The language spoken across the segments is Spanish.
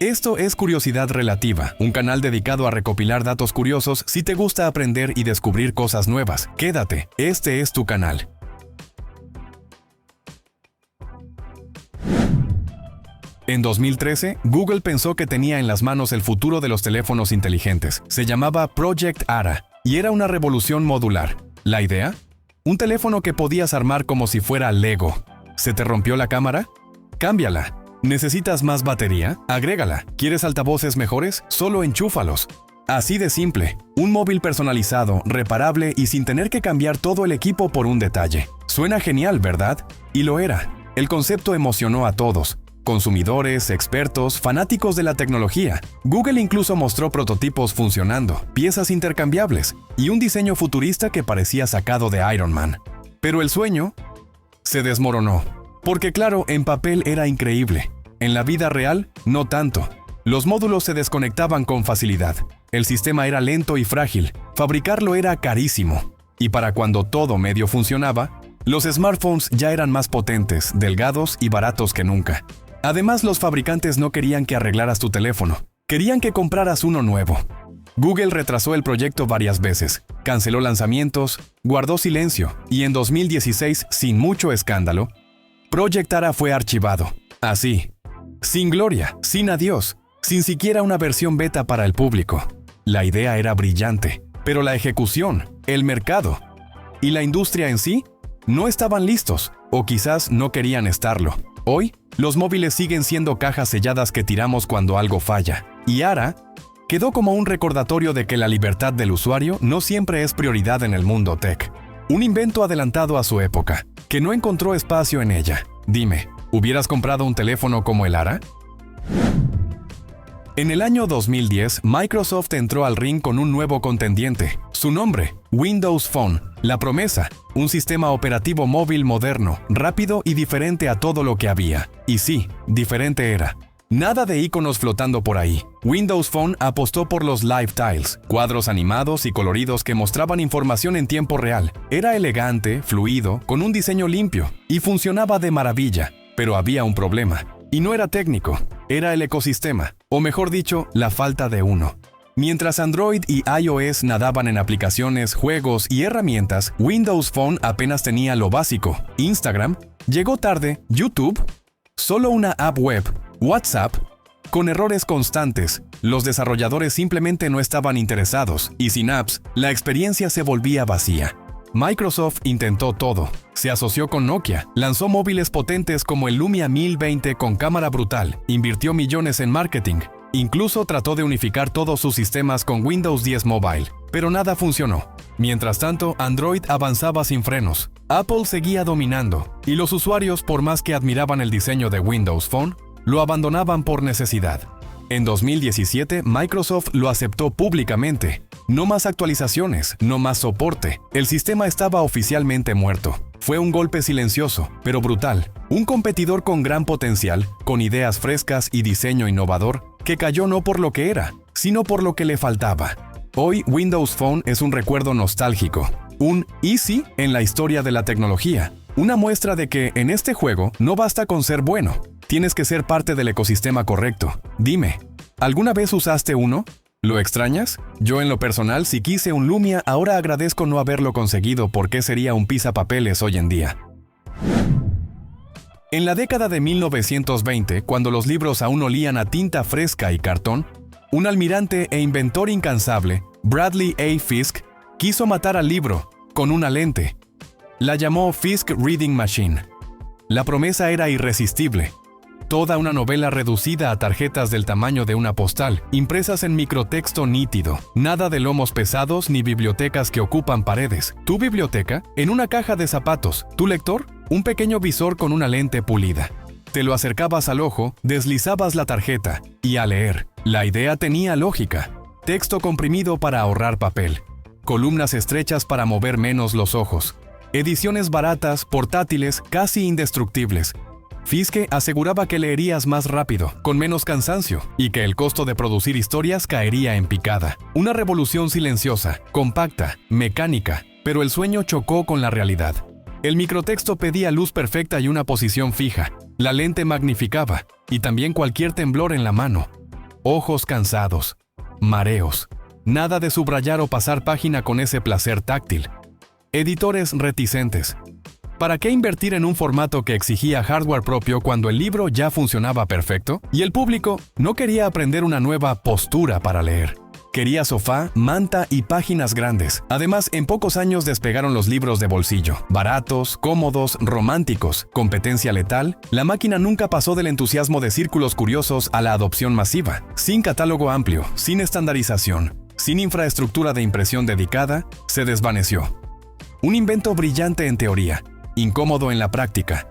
Esto es Curiosidad Relativa, un canal dedicado a recopilar datos curiosos si te gusta aprender y descubrir cosas nuevas. Quédate, este es tu canal. En 2013, Google pensó que tenía en las manos el futuro de los teléfonos inteligentes. Se llamaba Project Ara y era una revolución modular. ¿La idea? Un teléfono que podías armar como si fuera Lego. ¿Se te rompió la cámara? Cámbiala. ¿Necesitas más batería? Agrégala. ¿Quieres altavoces mejores? Solo enchúfalos. Así de simple. Un móvil personalizado, reparable y sin tener que cambiar todo el equipo por un detalle. Suena genial, ¿verdad? Y lo era. El concepto emocionó a todos. Consumidores, expertos, fanáticos de la tecnología. Google incluso mostró prototipos funcionando, piezas intercambiables y un diseño futurista que parecía sacado de Iron Man. Pero el sueño se desmoronó. Porque claro, en papel era increíble. En la vida real, no tanto. Los módulos se desconectaban con facilidad. El sistema era lento y frágil. Fabricarlo era carísimo. Y para cuando todo medio funcionaba, los smartphones ya eran más potentes, delgados y baratos que nunca. Además, los fabricantes no querían que arreglaras tu teléfono. Querían que compraras uno nuevo. Google retrasó el proyecto varias veces, canceló lanzamientos, guardó silencio y en 2016, sin mucho escándalo, Project Ara fue archivado. Así, sin gloria, sin adiós, sin siquiera una versión beta para el público. La idea era brillante, pero la ejecución, el mercado y la industria en sí no estaban listos, o quizás no querían estarlo. Hoy, los móviles siguen siendo cajas selladas que tiramos cuando algo falla. Y Ara quedó como un recordatorio de que la libertad del usuario no siempre es prioridad en el mundo tech. Un invento adelantado a su época, que no encontró espacio en ella. Dime, ¿hubieras comprado un teléfono como el Ara? En el año 2010, Microsoft entró al ring con un nuevo contendiente. Su nombre, Windows Phone. La promesa, un sistema operativo móvil moderno, rápido y diferente a todo lo que había. Y sí, diferente era. Nada de iconos flotando por ahí. Windows Phone apostó por los Live Tiles, cuadros animados y coloridos que mostraban información en tiempo real. Era elegante, fluido, con un diseño limpio, y funcionaba de maravilla. Pero había un problema. Y no era técnico, era el ecosistema, o mejor dicho, la falta de uno. Mientras Android y iOS nadaban en aplicaciones, juegos y herramientas, Windows Phone apenas tenía lo básico. Instagram, llegó tarde, YouTube, solo una app web, WhatsApp, con errores constantes. Los desarrolladores simplemente no estaban interesados, y sin apps, la experiencia se volvía vacía. Microsoft intentó todo. Se asoció con Nokia, lanzó móviles potentes como el Lumia 1020 con cámara brutal, invirtió millones en marketing, incluso trató de unificar todos sus sistemas con Windows 10 Mobile, pero nada funcionó. Mientras tanto, Android avanzaba sin frenos. Apple seguía dominando, y los usuarios, por más que admiraban el diseño de Windows Phone, lo abandonaban por necesidad. En 2017, Microsoft lo aceptó públicamente. No más actualizaciones, no más soporte. El sistema estaba oficialmente muerto. Fue un golpe silencioso, pero brutal. Un competidor con gran potencial, con ideas frescas y diseño innovador, que cayó no por lo que era, sino por lo que le faltaba. Hoy, Windows Phone es un recuerdo nostálgico. Un easy en la historia de la tecnología. Una muestra de que, en este juego, no basta con ser bueno. Tienes que ser parte del ecosistema correcto. Dime, ¿alguna vez usaste uno? ¿Lo extrañas? Yo en lo personal, si quise un Lumia, ahora agradezco no haberlo conseguido porque sería un pisapapeles hoy en día. En la década de 1920, cuando los libros aún olían a tinta fresca y cartón, un almirante e inventor incansable, Bradley A. Fisk, quiso matar al libro con una lente. La llamó Fisk Reading Machine. La promesa era irresistible. Toda una novela reducida a tarjetas del tamaño de una postal, impresas en microtexto nítido. Nada de lomos pesados ni bibliotecas que ocupan paredes. Tu biblioteca, en una caja de zapatos. Tu lector, un pequeño visor con una lente pulida. Te lo acercabas al ojo, deslizabas la tarjeta y a leer. La idea tenía lógica. Texto comprimido para ahorrar papel. Columnas estrechas para mover menos los ojos. Ediciones baratas, portátiles, casi indestructibles. Fisk aseguraba que leerías más rápido, con menos cansancio, y que el costo de producir historias caería en picada. Una revolución silenciosa, compacta, mecánica, pero el sueño chocó con la realidad. El microtexto pedía luz perfecta y una posición fija. La lente magnificaba, y también cualquier temblor en la mano. ojos cansados, mareos. Nada de subrayar o pasar página con ese placer táctil. Editores reticentes. ¿Para qué invertir en un formato que exigía hardware propio cuando el libro ya funcionaba perfecto? Y el público no quería aprender una nueva postura para leer. Quería sofá, manta y páginas grandes. Además, en pocos años despegaron los libros de bolsillo. Baratos, cómodos, románticos. Competencia letal. La máquina nunca pasó del entusiasmo de círculos curiosos a la adopción masiva. Sin catálogo amplio, sin estandarización, sin infraestructura de impresión dedicada, se desvaneció. Un invento brillante en teoría, incómodo en la práctica.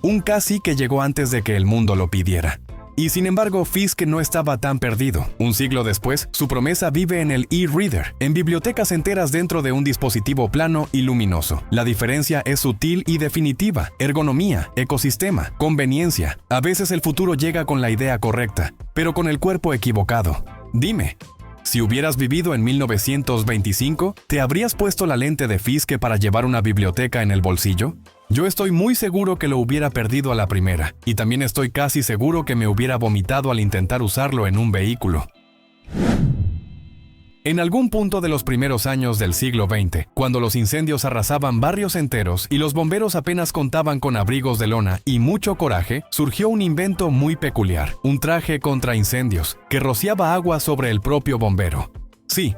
Un casi que llegó antes de que el mundo lo pidiera. Y sin embargo, Fisk no estaba tan perdido. Un siglo después, su promesa vive en el e-reader, en bibliotecas enteras dentro de un dispositivo plano y luminoso. La diferencia es sutil y definitiva. Ergonomía, ecosistema, conveniencia. A veces el futuro llega con la idea correcta, pero con el cuerpo equivocado. Dime, si hubieras vivido en 1925, ¿te habrías puesto la lente de Fisk para llevar una biblioteca en el bolsillo? Yo estoy muy seguro que lo hubiera perdido a la primera, y también estoy casi seguro que me hubiera vomitado al intentar usarlo en un vehículo. En algún punto de los primeros años del siglo XX, cuando los incendios arrasaban barrios enteros y los bomberos apenas contaban con abrigos de lona y mucho coraje, surgió un invento muy peculiar, un traje contra incendios, que rociaba agua sobre el propio bombero. Sí,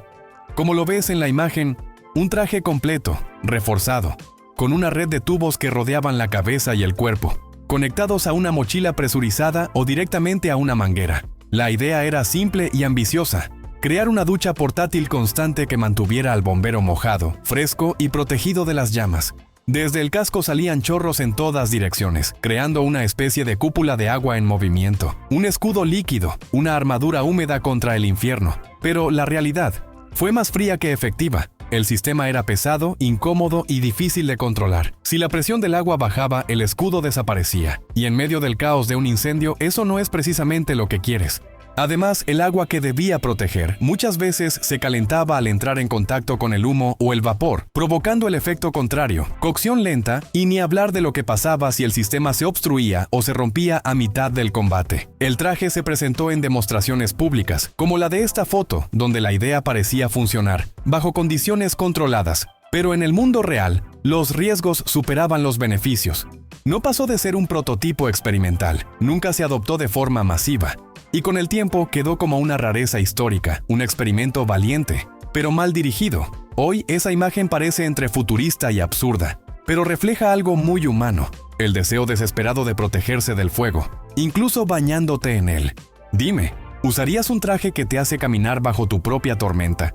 como lo ves en la imagen, un traje completo, reforzado, con una red de tubos que rodeaban la cabeza y el cuerpo, conectados a una mochila presurizada o directamente a una manguera. La idea era simple y ambiciosa: crear una ducha portátil constante que mantuviera al bombero mojado, fresco y protegido de las llamas. Desde el casco salían chorros en todas direcciones, creando una especie de cúpula de agua en movimiento. Un escudo líquido, una armadura húmeda contra el infierno. Pero la realidad fue más fría que efectiva. El sistema era pesado, incómodo y difícil de controlar. Si la presión del agua bajaba, el escudo desaparecía. Y en medio del caos de un incendio, eso no es precisamente lo que quieres. Además, el agua que debía proteger muchas veces se calentaba al entrar en contacto con el humo o el vapor, provocando el efecto contrario, cocción lenta, y ni hablar de lo que pasaba si el sistema se obstruía o se rompía a mitad del combate. El traje se presentó en demostraciones públicas, como la de esta foto, donde la idea parecía funcionar, bajo condiciones controladas. Pero en el mundo real, los riesgos superaban los beneficios. No pasó de ser un prototipo experimental, nunca se adoptó de forma masiva. Y con el tiempo quedó como una rareza histórica, un experimento valiente, pero mal dirigido. Hoy esa imagen parece entre futurista y absurda, pero refleja algo muy humano, el deseo desesperado de protegerse del fuego, incluso bañándote en él. Dime, ¿usarías un traje que te hace caminar bajo tu propia tormenta?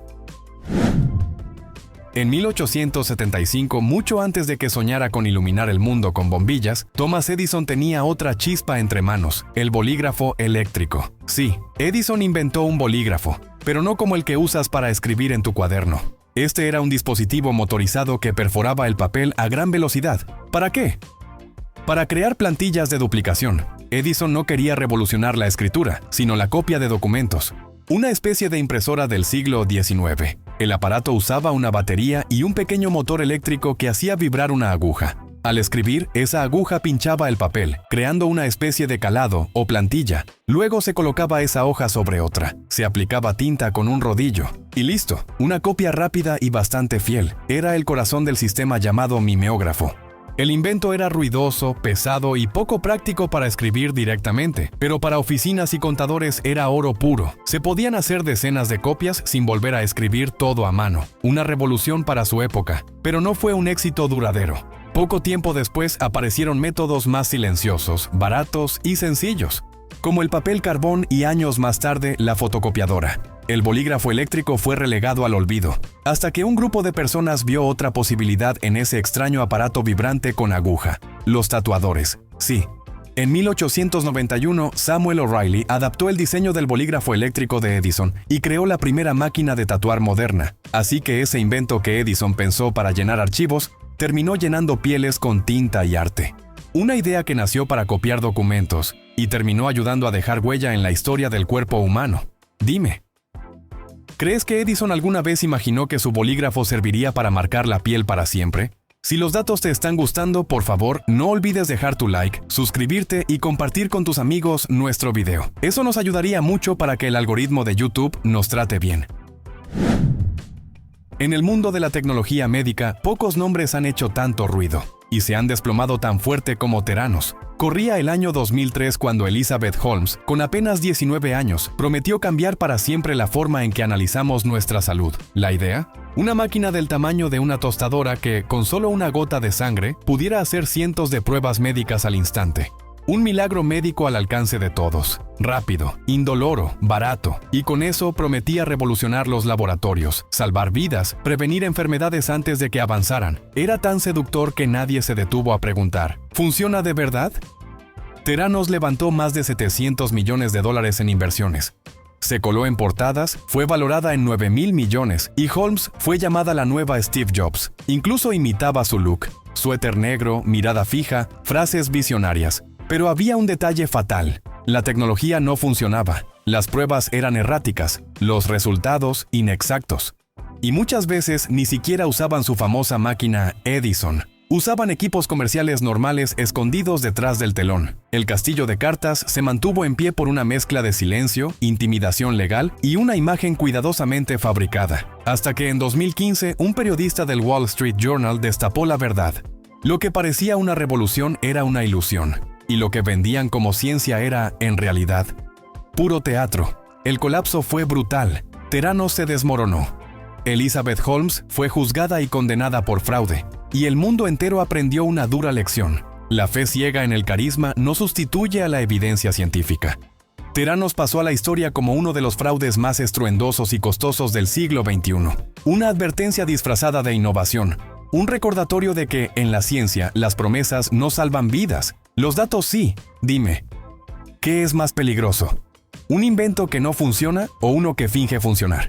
En 1875, mucho antes de que soñara con iluminar el mundo con bombillas, Thomas Edison tenía otra chispa entre manos: el bolígrafo eléctrico. Sí, Edison inventó un bolígrafo, pero no como el que usas para escribir en tu cuaderno. Este era un dispositivo motorizado que perforaba el papel a gran velocidad. ¿Para qué? Para crear plantillas de duplicación. Edison no quería revolucionar la escritura, sino la copia de documentos. Una especie de impresora del siglo XIX. El aparato usaba una batería y un pequeño motor eléctrico que hacía vibrar una aguja. Al escribir, esa aguja pinchaba el papel, creando una especie de calado o plantilla. Luego se colocaba esa hoja sobre otra. Se aplicaba tinta con un rodillo. Y listo, una copia rápida y bastante fiel. Era el corazón del sistema llamado mimeógrafo. El invento era ruidoso, pesado y poco práctico para escribir directamente, pero para oficinas y contadores era oro puro. Se podían hacer decenas de copias sin volver a escribir todo a mano. Una revolución para su época, pero no fue un éxito duradero. Poco tiempo después aparecieron métodos más silenciosos, baratos y sencillos, como el papel carbón y años más tarde la fotocopiadora. El bolígrafo eléctrico fue relegado al olvido, hasta que un grupo de personas vio otra posibilidad en ese extraño aparato vibrante con aguja: los tatuadores. Sí. En 1891, Samuel O'Reilly adaptó el diseño del bolígrafo eléctrico de Edison y creó la primera máquina de tatuar moderna. Así que ese invento que Edison pensó para llenar archivos, terminó llenando pieles con tinta y arte. Una idea que nació para copiar documentos y terminó ayudando a dejar huella en la historia del cuerpo humano. Dime, ¿crees que Edison alguna vez imaginó que su bolígrafo serviría para marcar la piel para siempre? Si los datos te están gustando, por favor, no olvides dejar tu like, suscribirte y compartir con tus amigos nuestro video. Eso nos ayudaría mucho para que el algoritmo de YouTube nos trate bien. En el mundo de la tecnología médica, pocos nombres han hecho tanto ruido y se han desplomado tan fuerte como Theranos. Corría el año 2003 cuando Elizabeth Holmes, con apenas 19 años, prometió cambiar para siempre la forma en que analizamos nuestra salud. ¿La idea? Una máquina del tamaño de una tostadora que, con solo una gota de sangre, pudiera hacer cientos de pruebas médicas al instante. Un milagro médico al alcance de todos. Rápido, indoloro, barato. Y con eso prometía revolucionar los laboratorios, salvar vidas, prevenir enfermedades antes de que avanzaran. Era tan seductor que nadie se detuvo a preguntar, ¿funciona de verdad? Theranos levantó más de $700 millones en inversiones. Se coló en portadas, fue valorada en 9,000 millones y Holmes fue llamada la nueva Steve Jobs. Incluso imitaba su look. Suéter negro, mirada fija, frases visionarias. Pero había un detalle fatal. La tecnología no funcionaba. Las pruebas eran erráticas, los resultados inexactos. Y muchas veces ni siquiera usaban su famosa máquina Edison. Usaban equipos comerciales normales escondidos detrás del telón. El castillo de cartas se mantuvo en pie por una mezcla de silencio, intimidación legal y una imagen cuidadosamente fabricada. Hasta que en 2015 un periodista del Wall Street Journal destapó la verdad. Lo que parecía una revolución era una ilusión. Y lo que vendían como ciencia era, en realidad, puro teatro. El colapso fue brutal. Theranos se desmoronó. Elizabeth Holmes fue juzgada y condenada por fraude. Y el mundo entero aprendió una dura lección. La fe ciega en el carisma no sustituye a la evidencia científica. Theranos pasó a la historia como uno de los fraudes más estruendosos y costosos del siglo XXI. Una advertencia disfrazada de innovación. Un recordatorio de que, en la ciencia, las promesas no salvan vidas. Los datos sí. Dime, ¿qué es más peligroso? ¿Un invento que no funciona o uno que finge funcionar?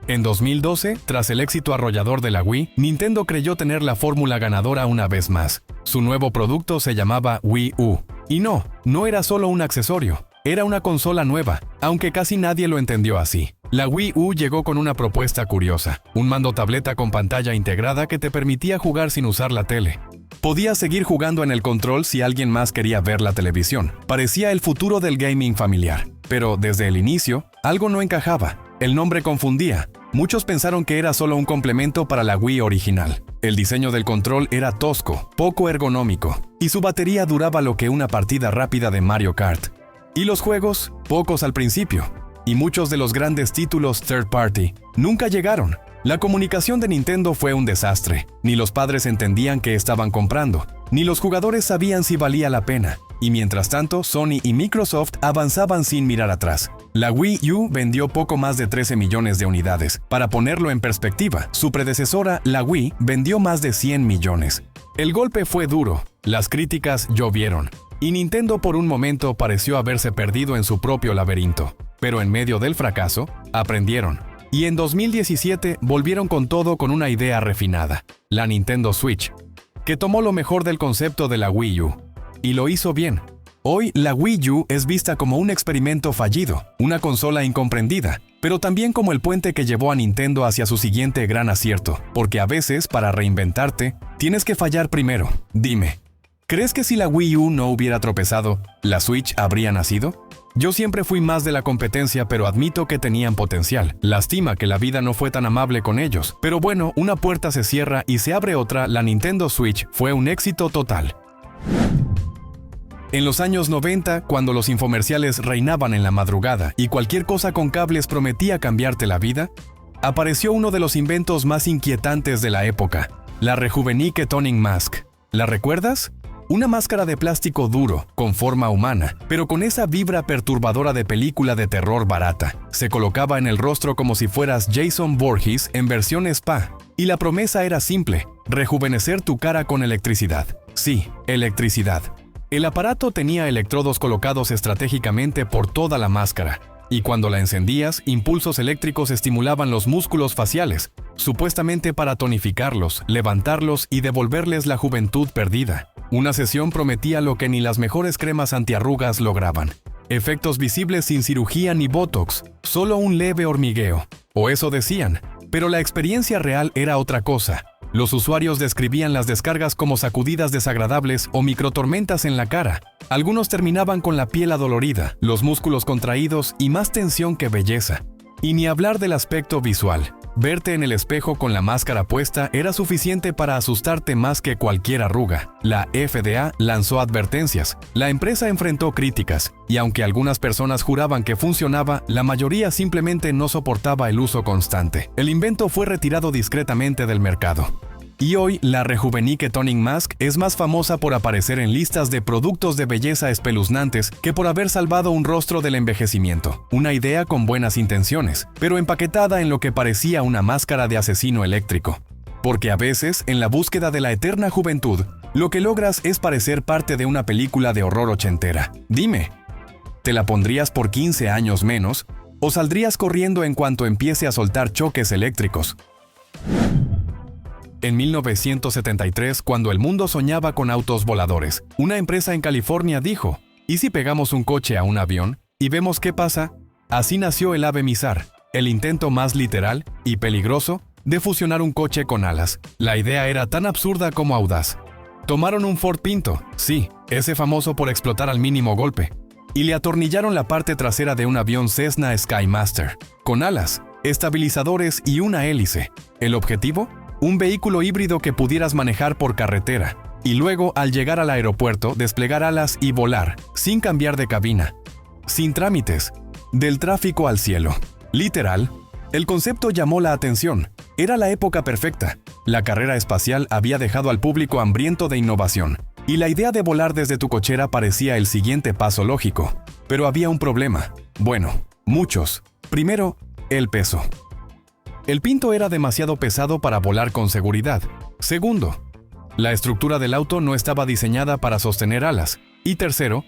En 2012, tras el éxito arrollador de la Wii, Nintendo creyó tener la fórmula ganadora una vez más. Su nuevo producto se llamaba Wii U. Y no era solo un accesorio, era una consola nueva, aunque casi nadie lo entendió así. La Wii U llegó con una propuesta curiosa, un mando tableta con pantalla integrada que te permitía jugar sin usar la tele. Podías seguir jugando en el control si alguien más quería ver la televisión. Parecía el futuro del gaming familiar. Pero desde el inicio, algo no encajaba. El nombre confundía. Muchos pensaron que era solo un complemento para la Wii original. El diseño del control era tosco, poco ergonómico, y su batería duraba lo que una partida rápida de Mario Kart. Y los juegos, pocos al principio. Y muchos de los grandes títulos third party nunca llegaron. La comunicación de Nintendo fue un desastre. Ni los padres entendían qué estaban comprando, ni los jugadores sabían si valía la pena. Y mientras tanto, Sony y Microsoft avanzaban sin mirar atrás. La Wii U vendió poco más de 13 millones de unidades. Para ponerlo en perspectiva, su predecesora, la Wii, vendió más de 100 millones. El golpe fue duro, las críticas llovieron, y Nintendo por un momento pareció haberse perdido en su propio laberinto. Pero en medio del fracaso, aprendieron. Y en 2017 volvieron con todo con una idea refinada, la Nintendo Switch, que tomó lo mejor del concepto de la Wii U. Y lo hizo bien. Hoy, la Wii U es vista como un experimento fallido, una consola incomprendida, pero también como el puente que llevó a Nintendo hacia su siguiente gran acierto, porque a veces, para reinventarte, tienes que fallar primero. Dime, ¿crees que si la Wii U no hubiera tropezado, la Switch habría nacido? Yo siempre fui más de la competencia, pero admito que tenían potencial. Lástima que la vida no fue tan amable con ellos. Pero bueno, una puerta se cierra y se abre otra. La Nintendo Switch fue un éxito total. En los años 90, cuando los infomerciales reinaban en la madrugada y cualquier cosa con cables prometía cambiarte la vida, apareció uno de los inventos más inquietantes de la época, la Rejuvenique Toning Mask. ¿La recuerdas? Una máscara de plástico duro, con forma humana, pero con esa vibra perturbadora de película de terror barata. Se colocaba en el rostro como si fueras Jason Voorhees en versión spa. Y la promesa era simple, rejuvenecer tu cara con electricidad. Sí, electricidad. El aparato tenía electrodos colocados estratégicamente por toda la máscara. Y cuando la encendías, impulsos eléctricos estimulaban los músculos faciales, supuestamente para tonificarlos, levantarlos y devolverles la juventud perdida. Una sesión prometía lo que ni las mejores cremas antiarrugas lograban. Efectos visibles sin cirugía ni botox, solo un leve hormigueo. O eso decían, pero la experiencia real era otra cosa. Los usuarios describían las descargas como sacudidas desagradables o microtormentas en la cara. Algunos terminaban con la piel adolorida, los músculos contraídos y más tensión que belleza. Y ni hablar del aspecto visual. Verte en el espejo con la máscara puesta era suficiente para asustarte más que cualquier arruga. La FDA lanzó advertencias, la empresa enfrentó críticas, y aunque algunas personas juraban que funcionaba, la mayoría simplemente no soportaba el uso constante. El invento fue retirado discretamente del mercado. Y hoy, la rejuvenique Toning Mask es más famosa por aparecer en listas de productos de belleza espeluznantes que por haber salvado un rostro del envejecimiento. Una idea con buenas intenciones, pero empaquetada en lo que parecía una máscara de asesino eléctrico. Porque a veces, en la búsqueda de la eterna juventud, lo que logras es parecer parte de una película de horror ochentera. Dime, ¿te la pondrías por 15 años menos? ¿O saldrías corriendo en cuanto empiece a soltar choques eléctricos? En 1973, cuando el mundo soñaba con autos voladores, una empresa en California dijo, ¿y si pegamos un coche a un avión y vemos qué pasa? Así nació el Ave Mizar, el intento más literal y peligroso de fusionar un coche con alas. La idea era tan absurda como audaz. Tomaron un Ford Pinto, sí, ese famoso por explotar al mínimo golpe, y le atornillaron la parte trasera de un avión Cessna Skymaster, con alas, estabilizadores y una hélice. ¿El objetivo? Un vehículo híbrido que pudieras manejar por carretera, y luego, al llegar al aeropuerto, desplegar alas y volar, sin cambiar de cabina, sin trámites, del tráfico al cielo. Literal, el concepto llamó la atención. Era la época perfecta. La carrera espacial había dejado al público hambriento de innovación, y la idea de volar desde tu cochera parecía el siguiente paso lógico. Pero había un problema. Bueno, muchos. Primero, el peso. El Pinto era demasiado pesado para volar con seguridad. Segundo, la estructura del auto no estaba diseñada para sostener alas. Y tercero,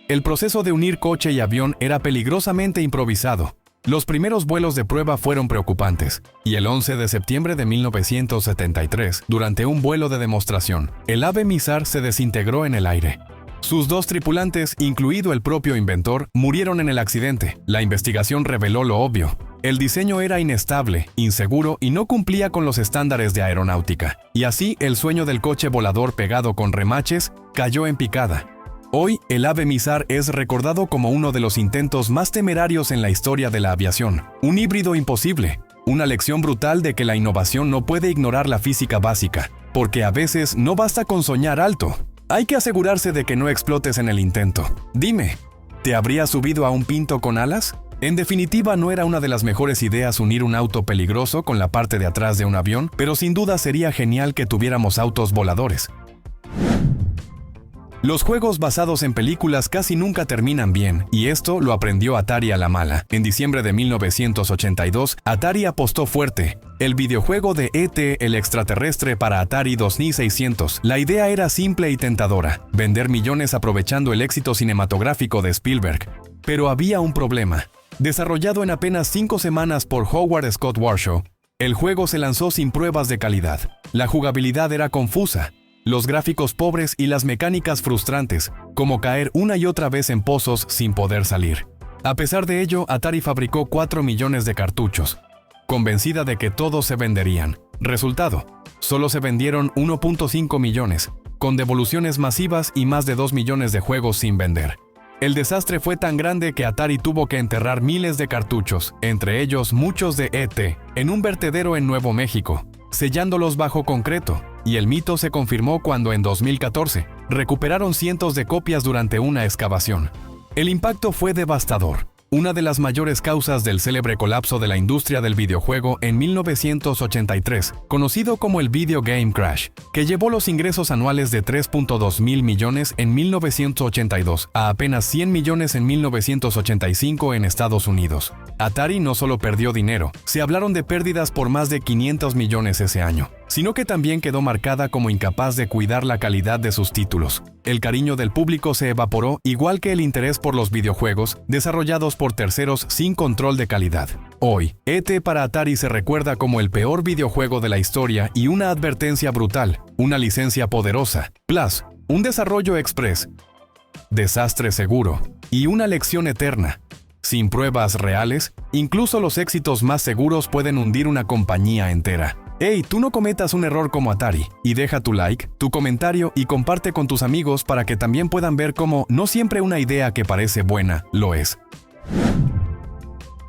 el proceso de unir coche y avión era peligrosamente improvisado. Los primeros vuelos de prueba fueron preocupantes, y el 11 de septiembre de 1973, durante un vuelo de demostración, el Ave Mizar se desintegró en el aire. Sus dos tripulantes, incluido el propio inventor, murieron en el accidente. La investigación reveló lo obvio. El diseño era inestable, inseguro y no cumplía con los estándares de aeronáutica. Y así, el sueño del coche volador pegado con remaches cayó en picada. Hoy, el Ave Mizar es recordado como uno de los intentos más temerarios en la historia de la aviación. Un híbrido imposible. Una lección brutal de que la innovación no puede ignorar la física básica, porque a veces no basta con soñar alto. Hay que asegurarse de que no explotes en el intento. Dime, ¿te habrías subido a un Pinto con alas? En definitiva, no era una de las mejores ideas unir un auto peligroso con la parte de atrás de un avión, pero sin duda sería genial que tuviéramos autos voladores. Los juegos basados en películas casi nunca terminan bien, y esto lo aprendió Atari a la mala. En diciembre de 1982, Atari apostó fuerte. El videojuego de E.T. el extraterrestre para Atari 2600. La idea era simple y tentadora: vender millones aprovechando el éxito cinematográfico de Spielberg. Pero había un problema. Desarrollado en apenas 5 semanas por Howard Scott Warshaw, el juego se lanzó sin pruebas de calidad. La jugabilidad era confusa, los gráficos pobres y las mecánicas frustrantes, como caer una y otra vez en pozos sin poder salir. A pesar de ello, Atari fabricó 4 millones de cartuchos, convencida de que todos se venderían. Resultado, solo se vendieron 1.5 millones, con devoluciones masivas y más de 2 millones de juegos sin vender. El desastre fue tan grande que Atari tuvo que enterrar miles de cartuchos, entre ellos muchos de E.T., en un vertedero en Nuevo México, sellándolos bajo concreto, y el mito se confirmó cuando en 2014 recuperaron cientos de copias durante una excavación. El impacto fue devastador. Una de las mayores causas del célebre colapso de la industria del videojuego en 1983, conocido como el Video Game Crash, que llevó los ingresos anuales de 3.2 mil millones en 1982 a apenas 100 millones en 1985 en Estados Unidos. Atari no solo perdió dinero, se hablaron de pérdidas por más de 500 millones ese año, sino que también quedó marcada como incapaz de cuidar la calidad de sus títulos. El cariño del público se evaporó, igual que el interés por los videojuegos desarrollados por terceros sin control de calidad. Hoy, E.T. para Atari se recuerda como el peor videojuego de la historia y una advertencia brutal, una licencia poderosa, Plus, un desarrollo express, desastre seguro y una lección eterna. Sin pruebas reales, incluso los éxitos más seguros pueden hundir una compañía entera. Hey, tú no cometas un error como Atari, y deja tu like, tu comentario y comparte con tus amigos para que también puedan ver cómo no siempre una idea que parece buena lo es.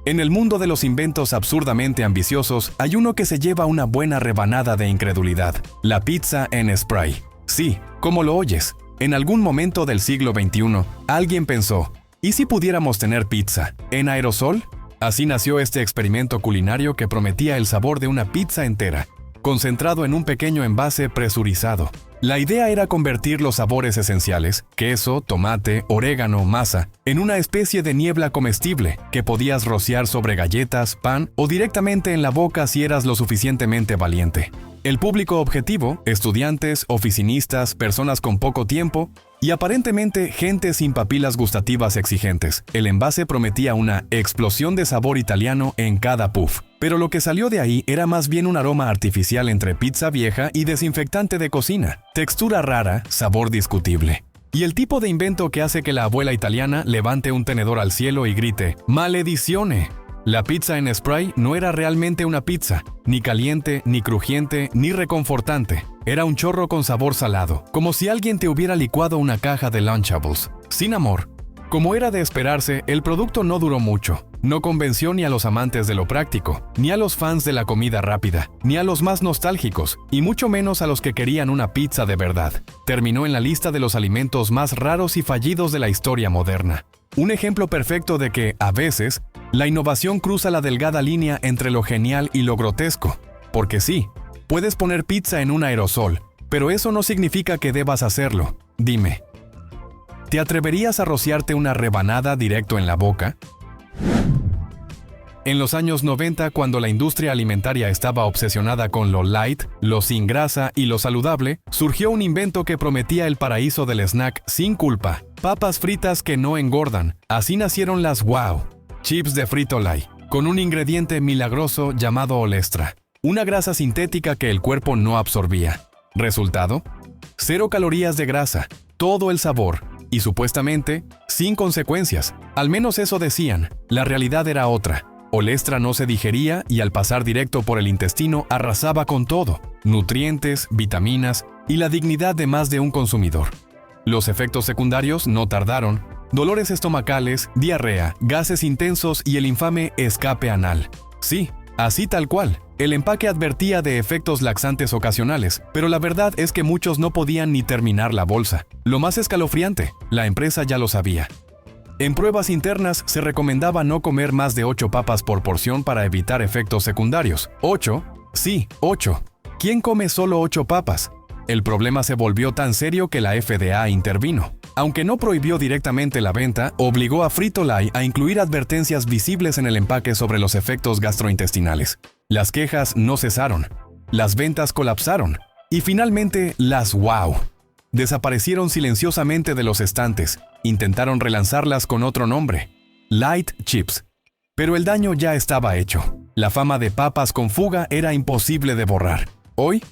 En el mundo de los inventos absurdamente ambiciosos, hay uno que se lleva una buena rebanada de incredulidad: la pizza en spray. Sí, como lo oyes. En algún momento del siglo XXI, alguien pensó, ¿y si pudiéramos tener pizza en aerosol? Así nació este experimento culinario que prometía el sabor de una pizza entera, concentrado en un pequeño envase presurizado. La idea era convertir los sabores esenciales, queso, tomate, orégano, masa, en una especie de niebla comestible que podías rociar sobre galletas, pan o directamente en la boca si eras lo suficientemente valiente. El público objetivo, estudiantes, oficinistas, personas con poco tiempo y aparentemente gente sin papilas gustativas exigentes. El envase prometía una explosión de sabor italiano en cada puff. Pero lo que salió de ahí era más bien un aroma artificial entre pizza vieja y desinfectante de cocina. Textura rara, sabor discutible. Y el tipo de invento que hace que la abuela italiana levante un tenedor al cielo y grite «¡Maledizione!». La pizza en spray no era realmente una pizza, ni caliente, ni crujiente, ni reconfortante. Era un chorro con sabor salado, como si alguien te hubiera licuado una caja de Lunchables. Sin amor. Como era de esperarse, el producto no duró mucho. No convenció ni a los amantes de lo práctico, ni a los fans de la comida rápida, ni a los más nostálgicos, y mucho menos a los que querían una pizza de verdad. Terminó en la lista de los alimentos más raros y fallidos de la historia moderna. Un ejemplo perfecto de que, a veces, la innovación cruza la delgada línea entre lo genial y lo grotesco. Porque sí, puedes poner pizza en un aerosol, pero eso no significa que debas hacerlo. Dime, ¿te atreverías a rociarte una rebanada directo en la boca? En los años 90, cuando la industria alimentaria estaba obsesionada con lo light, lo sin grasa y lo saludable, surgió un invento que prometía el paraíso del snack sin culpa. Papas fritas que no engordan. Así nacieron las Wow Chips de Frito-Lay, con un ingrediente milagroso llamado olestra, una grasa sintética que el cuerpo no absorbía. ¿Resultado? 0 calorías de grasa, todo el sabor, y supuestamente, sin consecuencias. Al menos eso decían. La realidad era otra. Olestra no se digería y al pasar directo por el intestino arrasaba con todo: nutrientes, vitaminas y la dignidad de más de un consumidor. Los efectos secundarios no tardaron: dolores estomacales, diarrea, gases intensos y el infame escape anal. Sí, así tal cual. El empaque advertía de efectos laxantes ocasionales, pero la verdad es que muchos no podían ni terminar la bolsa. Lo más escalofriante, la empresa ya lo sabía. En pruebas internas se recomendaba no comer más de 8 papas por porción para evitar efectos secundarios. ¿8? Sí, 8. ¿Quién come solo 8 papas? El problema se volvió tan serio que la FDA intervino. Aunque no prohibió directamente la venta, obligó a Frito-Lay a incluir advertencias visibles en el empaque sobre los efectos gastrointestinales. Las quejas no cesaron, las ventas colapsaron y finalmente las Wow desaparecieron silenciosamente de los estantes. Intentaron relanzarlas con otro nombre: Light Chips. Pero el daño ya estaba hecho. La fama de papas con fuga era imposible de borrar. Hoy,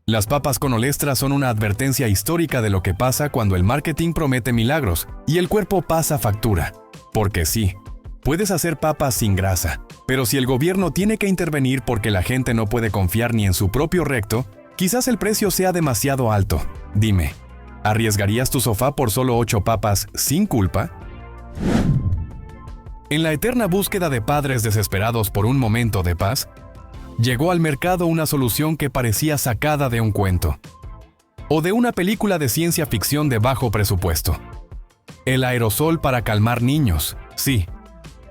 las papas con olestra son una advertencia histórica de lo que pasa cuando el marketing promete milagros y el cuerpo pasa factura. Porque sí, puedes hacer papas sin grasa, pero si el gobierno tiene que intervenir porque la gente no puede confiar ni en su propio recto, quizás el precio sea demasiado alto. Dime, ¿arriesgarías tu sofá por solo 8 papas sin culpa? En la eterna búsqueda de padres desesperados por un momento de paz, llegó al mercado una solución que parecía sacada de un cuento o de una película de ciencia ficción de bajo presupuesto. El aerosol para calmar niños. Sí,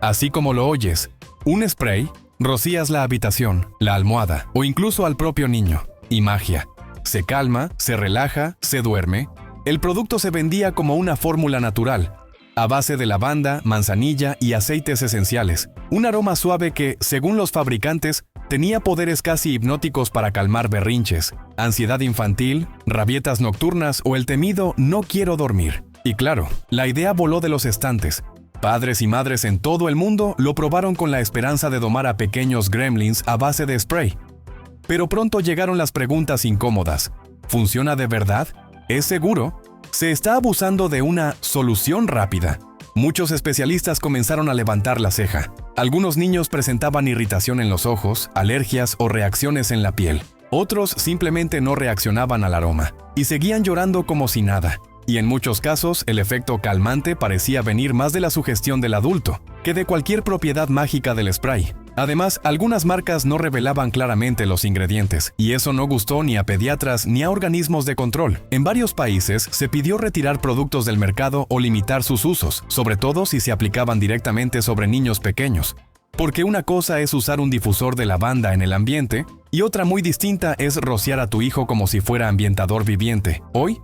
así como lo oyes, un spray, rocías la habitación, la almohada o incluso al propio niño. Y magia. Se calma, se relaja, se duerme. El producto se vendía como una fórmula natural, a base de lavanda, manzanilla y aceites esenciales. Un aroma suave que, según los fabricantes, tenía poderes casi hipnóticos para calmar berrinches, ansiedad infantil, rabietas nocturnas o el temido no quiero dormir. Y claro, la idea voló de los estantes. Padres y madres en todo el mundo lo probaron con la esperanza de domar a pequeños gremlins a base de spray. Pero pronto llegaron las preguntas incómodas. ¿Funciona de verdad? ¿Es seguro? ¿Se está abusando de una solución rápida? Muchos especialistas comenzaron a levantar la ceja. Algunos niños presentaban irritación en los ojos, alergias o reacciones en la piel. Otros simplemente no reaccionaban al aroma y seguían llorando como si nada. Y en muchos casos, el efecto calmante parecía venir más de la sugestión del adulto que de cualquier propiedad mágica del spray. Además, algunas marcas no revelaban claramente los ingredientes, y eso no gustó ni a pediatras ni a organismos de control. En varios países se pidió retirar productos del mercado o limitar sus usos, sobre todo si se aplicaban directamente sobre niños pequeños. Porque una cosa es usar un difusor de lavanda en el ambiente, y otra muy distinta es rociar a tu hijo como si fuera ambientador viviente. Hoy,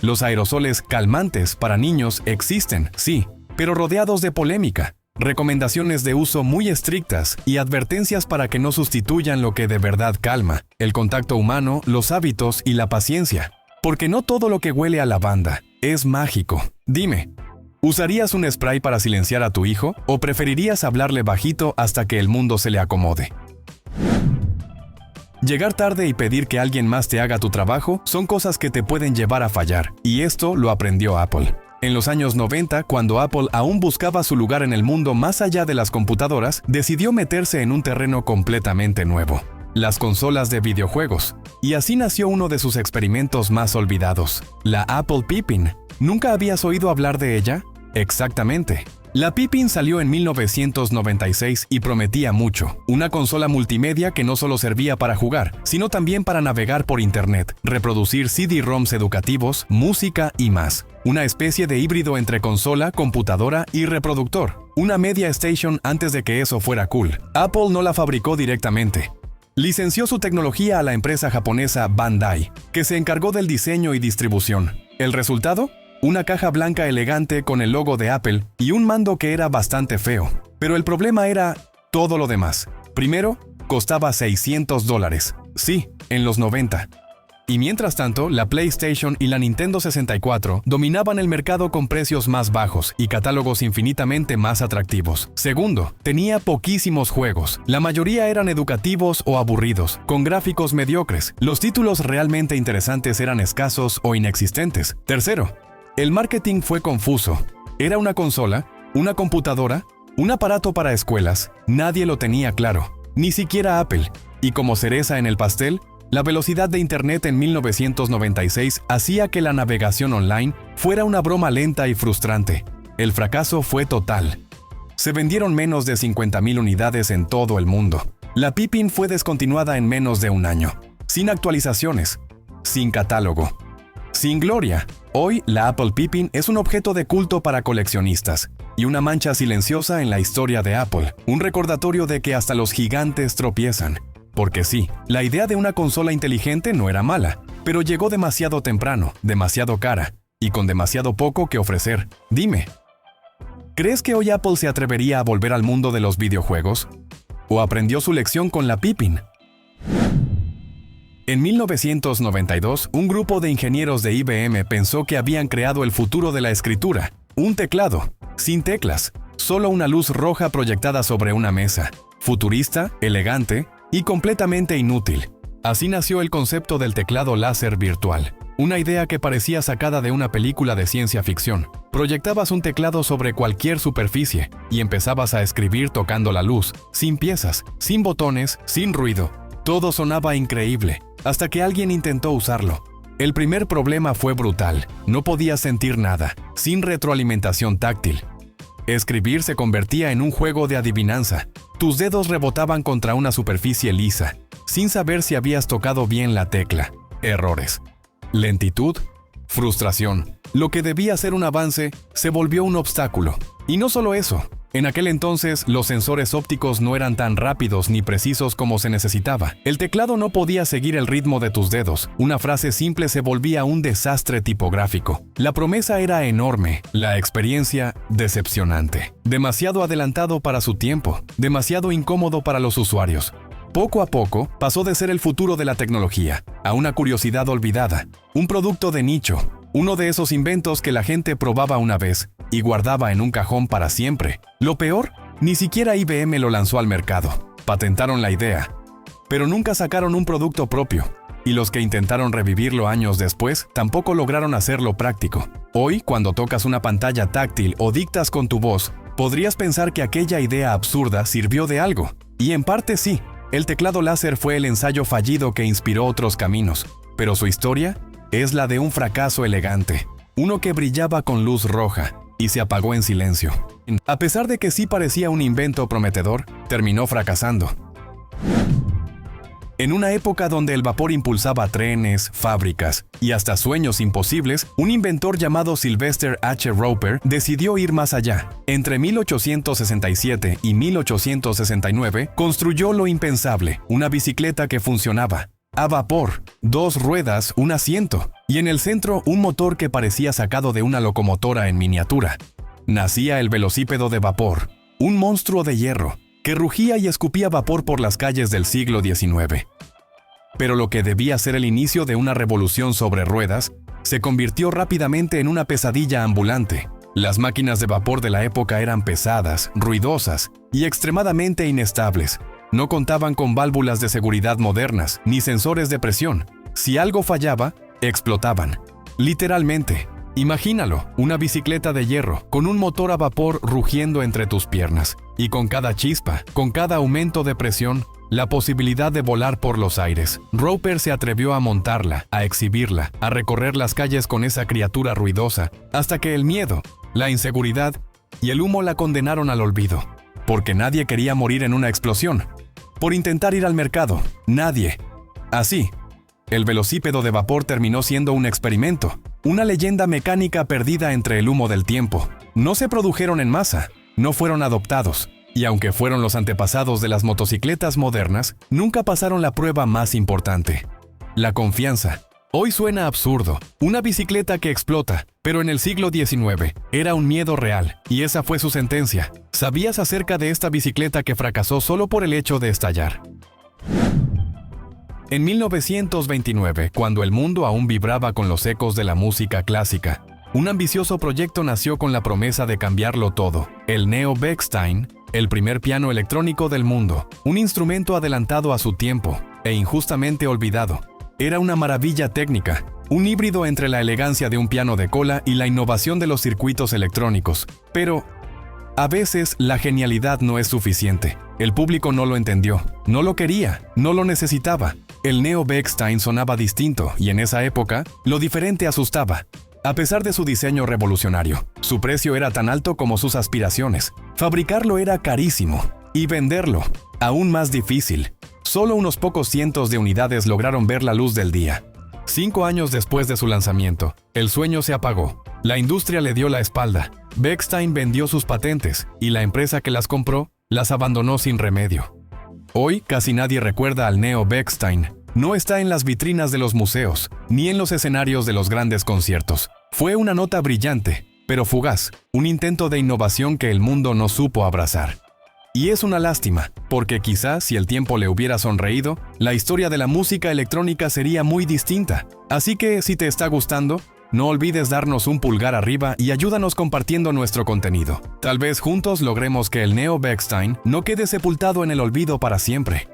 los aerosoles calmantes para niños existen, sí, pero rodeados de polémica, recomendaciones de uso muy estrictas y advertencias para que no sustituyan lo que de verdad calma, el contacto humano, los hábitos y la paciencia. Porque no todo lo que huele a lavanda es mágico. Dime, ¿usarías un spray para silenciar a tu hijo o preferirías hablarle bajito hasta que el mundo se le acomode? Llegar tarde y pedir que alguien más te haga tu trabajo son cosas que te pueden llevar a fallar, y esto lo aprendió Apple. En los años 90, cuando Apple aún buscaba su lugar en el mundo más allá de las computadoras, decidió meterse en un terreno completamente nuevo: las consolas de videojuegos. Y así nació uno de sus experimentos más olvidados, la Apple Pippin. ¿Nunca habías oído hablar de ella? Exactamente. La Pippin salió en 1996 y prometía mucho. Una consola multimedia que no solo servía para jugar, sino también para navegar por internet, reproducir CD-ROMs educativos, música y más. Una especie de híbrido entre consola, computadora y reproductor. Una media station antes de que eso fuera cool. Apple no la fabricó directamente. Licenció su tecnología a la empresa japonesa Bandai, que se encargó del diseño y distribución. ¿El resultado? Una caja blanca elegante con el logo de Apple y un mando que era bastante feo. Pero el problema era todo lo demás. Primero, costaba $600. Sí, en los 90. Y mientras tanto, la PlayStation y la Nintendo 64 dominaban el mercado con precios más bajos y catálogos infinitamente más atractivos. Segundo, tenía poquísimos juegos. La mayoría eran educativos o aburridos, con gráficos mediocres. Los títulos realmente interesantes eran escasos o inexistentes. Tercero, el marketing fue confuso. Era una consola, una computadora, un aparato para escuelas. Nadie lo tenía claro, ni siquiera Apple. Y como cereza en el pastel, la velocidad de Internet en 1996 hacía que la navegación online fuera una broma lenta y frustrante. El fracaso fue total. Se vendieron menos de 50,000 unidades en todo el mundo. La Pippin fue descontinuada en menos de un año, sin actualizaciones, sin catálogo, sin gloria. Hoy, la Apple Pippin es un objeto de culto para coleccionistas y una mancha silenciosa en la historia de Apple, un recordatorio de que hasta los gigantes tropiezan. Porque sí, la idea de una consola inteligente no era mala, pero llegó demasiado temprano, demasiado cara y con demasiado poco que ofrecer. Dime, ¿crees que hoy Apple se atrevería a volver al mundo de los videojuegos? ¿O aprendió su lección con la Pippin? En 1992, un grupo de ingenieros de IBM pensó que habían creado el futuro de la escritura. Un teclado, sin teclas, solo una luz roja proyectada sobre una mesa. Futurista, elegante y completamente inútil. Así nació el concepto del teclado láser virtual. Una idea que parecía sacada de una película de ciencia ficción. Proyectabas un teclado sobre cualquier superficie y empezabas a escribir tocando la luz, sin piezas, sin botones, sin ruido. Todo sonaba increíble, hasta que alguien intentó usarlo. El primer problema fue brutal. No podías sentir nada, sin retroalimentación táctil. Escribir se convertía en un juego de adivinanza. Tus dedos rebotaban contra una superficie lisa, sin saber si habías tocado bien la tecla. Errores. Lentitud. Frustración. Lo que debía ser un avance se volvió un obstáculo. Y no solo eso. En aquel entonces, los sensores ópticos no eran tan rápidos ni precisos como se necesitaba. El teclado no podía seguir el ritmo de tus dedos. Una frase simple se volvía un desastre tipográfico. La promesa era enorme, la experiencia decepcionante. Demasiado adelantado para su tiempo, demasiado incómodo para los usuarios. Poco a poco, pasó de ser el futuro de la tecnología a una curiosidad olvidada, un producto de nicho, uno de esos inventos que la gente probaba una vez y guardaba en un cajón para siempre. Lo peor, ni siquiera IBM lo lanzó al mercado. Patentaron la idea, pero nunca sacaron un producto propio. Y los que intentaron revivirlo años después tampoco lograron hacerlo práctico. Hoy, cuando tocas una pantalla táctil o dictas con tu voz, podrías pensar que aquella idea absurda sirvió de algo. Y en parte sí. El teclado láser fue el ensayo fallido que inspiró otros caminos, pero su historia es la de un fracaso elegante, uno que brillaba con luz roja y se apagó en silencio. A pesar de que sí parecía un invento prometedor, terminó fracasando. En una época donde el vapor impulsaba trenes, fábricas y hasta sueños imposibles, un inventor llamado Sylvester H. Roper decidió ir más allá. Entre 1867 y 1869, construyó lo impensable, una bicicleta que funcionaba a vapor, 2 ruedas, un asiento, y en el centro un motor que parecía sacado de una locomotora en miniatura. Nacía el velocípedo de vapor, un monstruo de hierro, que rugía y escupía vapor por las calles del siglo XIX. Pero lo que debía ser el inicio de una revolución sobre ruedas, se convirtió rápidamente en una pesadilla ambulante. Las máquinas de vapor de la época eran pesadas, ruidosas y extremadamente inestables. No contaban con válvulas de seguridad modernas, ni sensores de presión. Si algo fallaba, explotaban. Literalmente. Imagínalo, una bicicleta de hierro, con un motor a vapor rugiendo entre tus piernas. Y con cada chispa, con cada aumento de presión, la posibilidad de volar por los aires. Roper se atrevió a montarla, a exhibirla, a recorrer las calles con esa criatura ruidosa, hasta que el miedo, la inseguridad y el humo la condenaron al olvido. Porque nadie quería morir en una explosión. Por intentar ir al mercado, nadie. Así, el velocípedo de vapor terminó siendo un experimento, una leyenda mecánica perdida entre el humo del tiempo. No se produjeron en masa, no fueron adoptados, y aunque fueron los antepasados de las motocicletas modernas, nunca pasaron la prueba más importante: la confianza. Hoy suena absurdo, una bicicleta que explota, pero en el siglo XIX era un miedo real, y esa fue su sentencia. ¿Sabías acerca de esta bicicleta que fracasó solo por el hecho de estallar? En 1929, cuando el mundo aún vibraba con los ecos de la música clásica, un ambicioso proyecto nació con la promesa de cambiarlo todo: el Neo Bechstein, el primer piano electrónico del mundo, un instrumento adelantado a su tiempo e injustamente olvidado. Era una maravilla técnica, un híbrido entre la elegancia de un piano de cola y la innovación de los circuitos electrónicos. Pero a veces la genialidad no es suficiente. El público no lo entendió, no lo quería, no lo necesitaba. El Neo Bechstein sonaba distinto y en esa época, lo diferente asustaba. A pesar de su diseño revolucionario, su precio era tan alto como sus aspiraciones. Fabricarlo era carísimo y venderlo, aún más difícil. Solo unos pocos cientos de unidades lograron ver la luz del día. 5 años después de su lanzamiento, el sueño se apagó. La industria le dio la espalda. Bechstein vendió sus patentes y la empresa que las compró las abandonó sin remedio. Hoy casi nadie recuerda al Neo Bechstein. No está en las vitrinas de los museos, ni en los escenarios de los grandes conciertos. Fue una nota brillante, pero fugaz, un intento de innovación que el mundo no supo abrazar. Y es una lástima, porque quizás si el tiempo le hubiera sonreído, la historia de la música electrónica sería muy distinta. Así que si te está gustando, no olvides darnos un pulgar arriba y ayúdanos compartiendo nuestro contenido. Tal vez juntos logremos que el Neo Bechstein no quede sepultado en el olvido para siempre.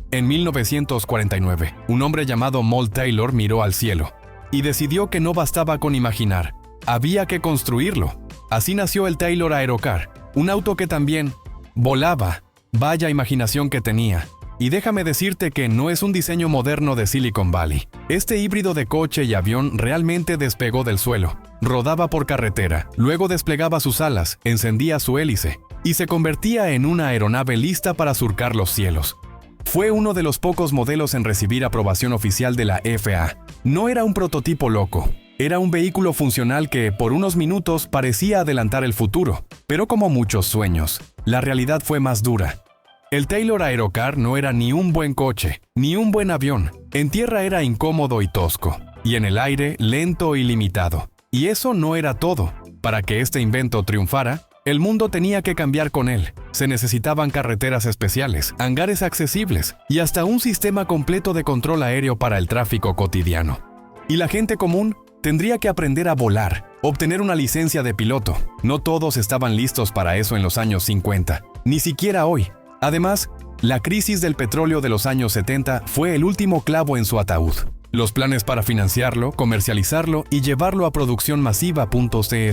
En 1949, un hombre llamado Mold Taylor miró al cielo y decidió que no bastaba con imaginar, había que construirlo. Así nació el Taylor Aerocar, un auto que también volaba. Vaya imaginación que tenía. Y déjame decirte que no es un diseño moderno de Silicon Valley. Este híbrido de coche y avión realmente despegó del suelo, rodaba por carretera, luego desplegaba sus alas, encendía su hélice y se convertía en una aeronave lista para surcar los cielos. Fue uno de los pocos modelos en recibir aprobación oficial de la FAA. No era un prototipo loco, era un vehículo funcional que por unos minutos parecía adelantar el futuro. Pero como muchos sueños, la realidad fue más dura. El Taylor Aerocar no era ni un buen coche, ni un buen avión. En tierra era incómodo y tosco, y en el aire lento y limitado. Y eso no era todo. Para que este invento triunfara, el mundo tenía que cambiar con él. Se necesitaban carreteras especiales, hangares accesibles y hasta un sistema completo de control aéreo para el tráfico cotidiano. Y la gente común tendría que aprender a volar, obtener una licencia de piloto. No todos estaban listos para eso en los años 50, ni siquiera hoy. Además, la crisis del petróleo de los años 70 fue el último clavo en su ataúd. Los planes para financiarlo, comercializarlo y llevarlo a producción masiva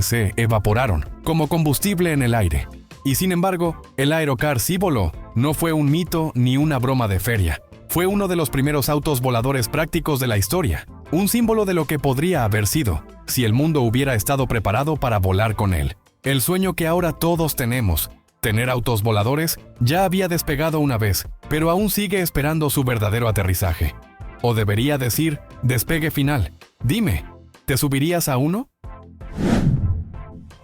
se evaporaron como combustible en el aire. Y sin embargo, el Aerocar sí voló, No fue un mito ni una broma de feria. Fue uno de los primeros autos voladores prácticos de la historia, un símbolo de lo que podría haber sido, si el mundo hubiera estado preparado para volar con él. El sueño que ahora todos tenemos, tener autos voladores, ya había despegado una vez, pero aún sigue esperando su verdadero aterrizaje. O debería decir, despegue final. Dime, ¿te subirías a uno?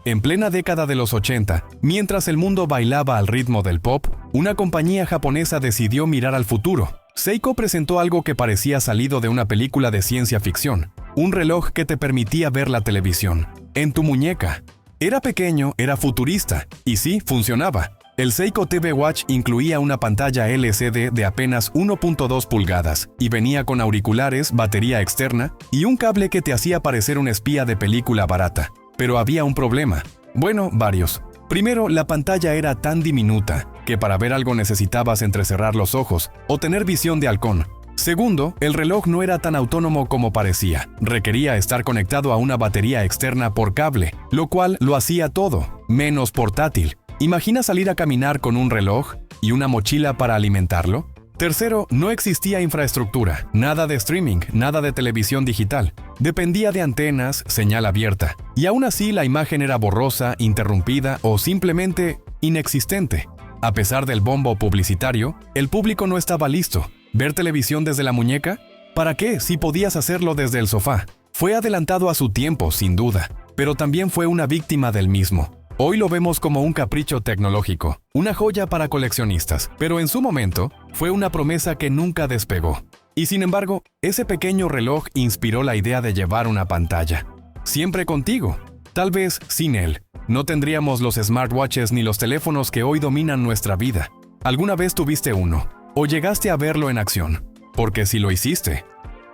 En plena década de los 80, mientras el mundo bailaba al ritmo del pop, una compañía japonesa decidió mirar al futuro. Seiko presentó algo que parecía salido de una película de ciencia ficción, un reloj que te permitía ver la televisión en tu muñeca. Era pequeño, era futurista, y sí, funcionaba. El Seiko TV Watch incluía una pantalla LCD de apenas 1.2 pulgadas y venía con auriculares, batería externa y un cable que te hacía parecer un espía de película barata. Pero había un problema. Bueno, varios. Primero, la pantalla era tan diminuta que para ver algo necesitabas entrecerrar los ojos o tener visión de halcón. Segundo, el reloj no era tan autónomo como parecía. Requería estar conectado a una batería externa por cable, lo cual lo hacía todo, menos portátil. ¿Imagina salir a caminar con un reloj y una mochila para alimentarlo? Tercero, no existía infraestructura, nada de streaming, nada de televisión digital. Dependía de antenas, señal abierta. Y aún así la imagen era borrosa, interrumpida o simplemente inexistente. A pesar del bombo publicitario, el público no estaba listo. ¿Ver televisión desde la muñeca? ¿Para qué si podías hacerlo desde el sofá? Fue adelantado a su tiempo, sin duda, pero también fue una víctima del mismo. Hoy lo vemos como un capricho tecnológico, una joya para coleccionistas, pero en su momento fue una promesa que nunca despegó. Y sin embargo, ese pequeño reloj inspiró la idea de llevar una pantalla. Siempre contigo. Tal vez sin él, no tendríamos los smartwatches ni los teléfonos que hoy dominan nuestra vida. ¿Alguna vez tuviste uno? ¿O llegaste a verlo en acción? Porque si lo hiciste,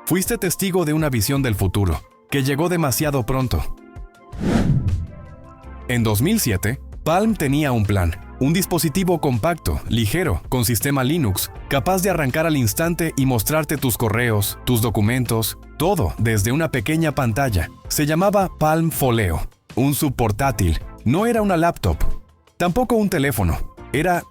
fuiste testigo de una visión del futuro, que llegó demasiado pronto. En 2007, Palm tenía un plan, un dispositivo compacto, ligero, con sistema Linux, capaz de arrancar al instante y mostrarte tus correos, tus documentos, todo desde una pequeña pantalla. Se llamaba Palm Folio, un subportátil, no era una laptop, tampoco un teléfono, era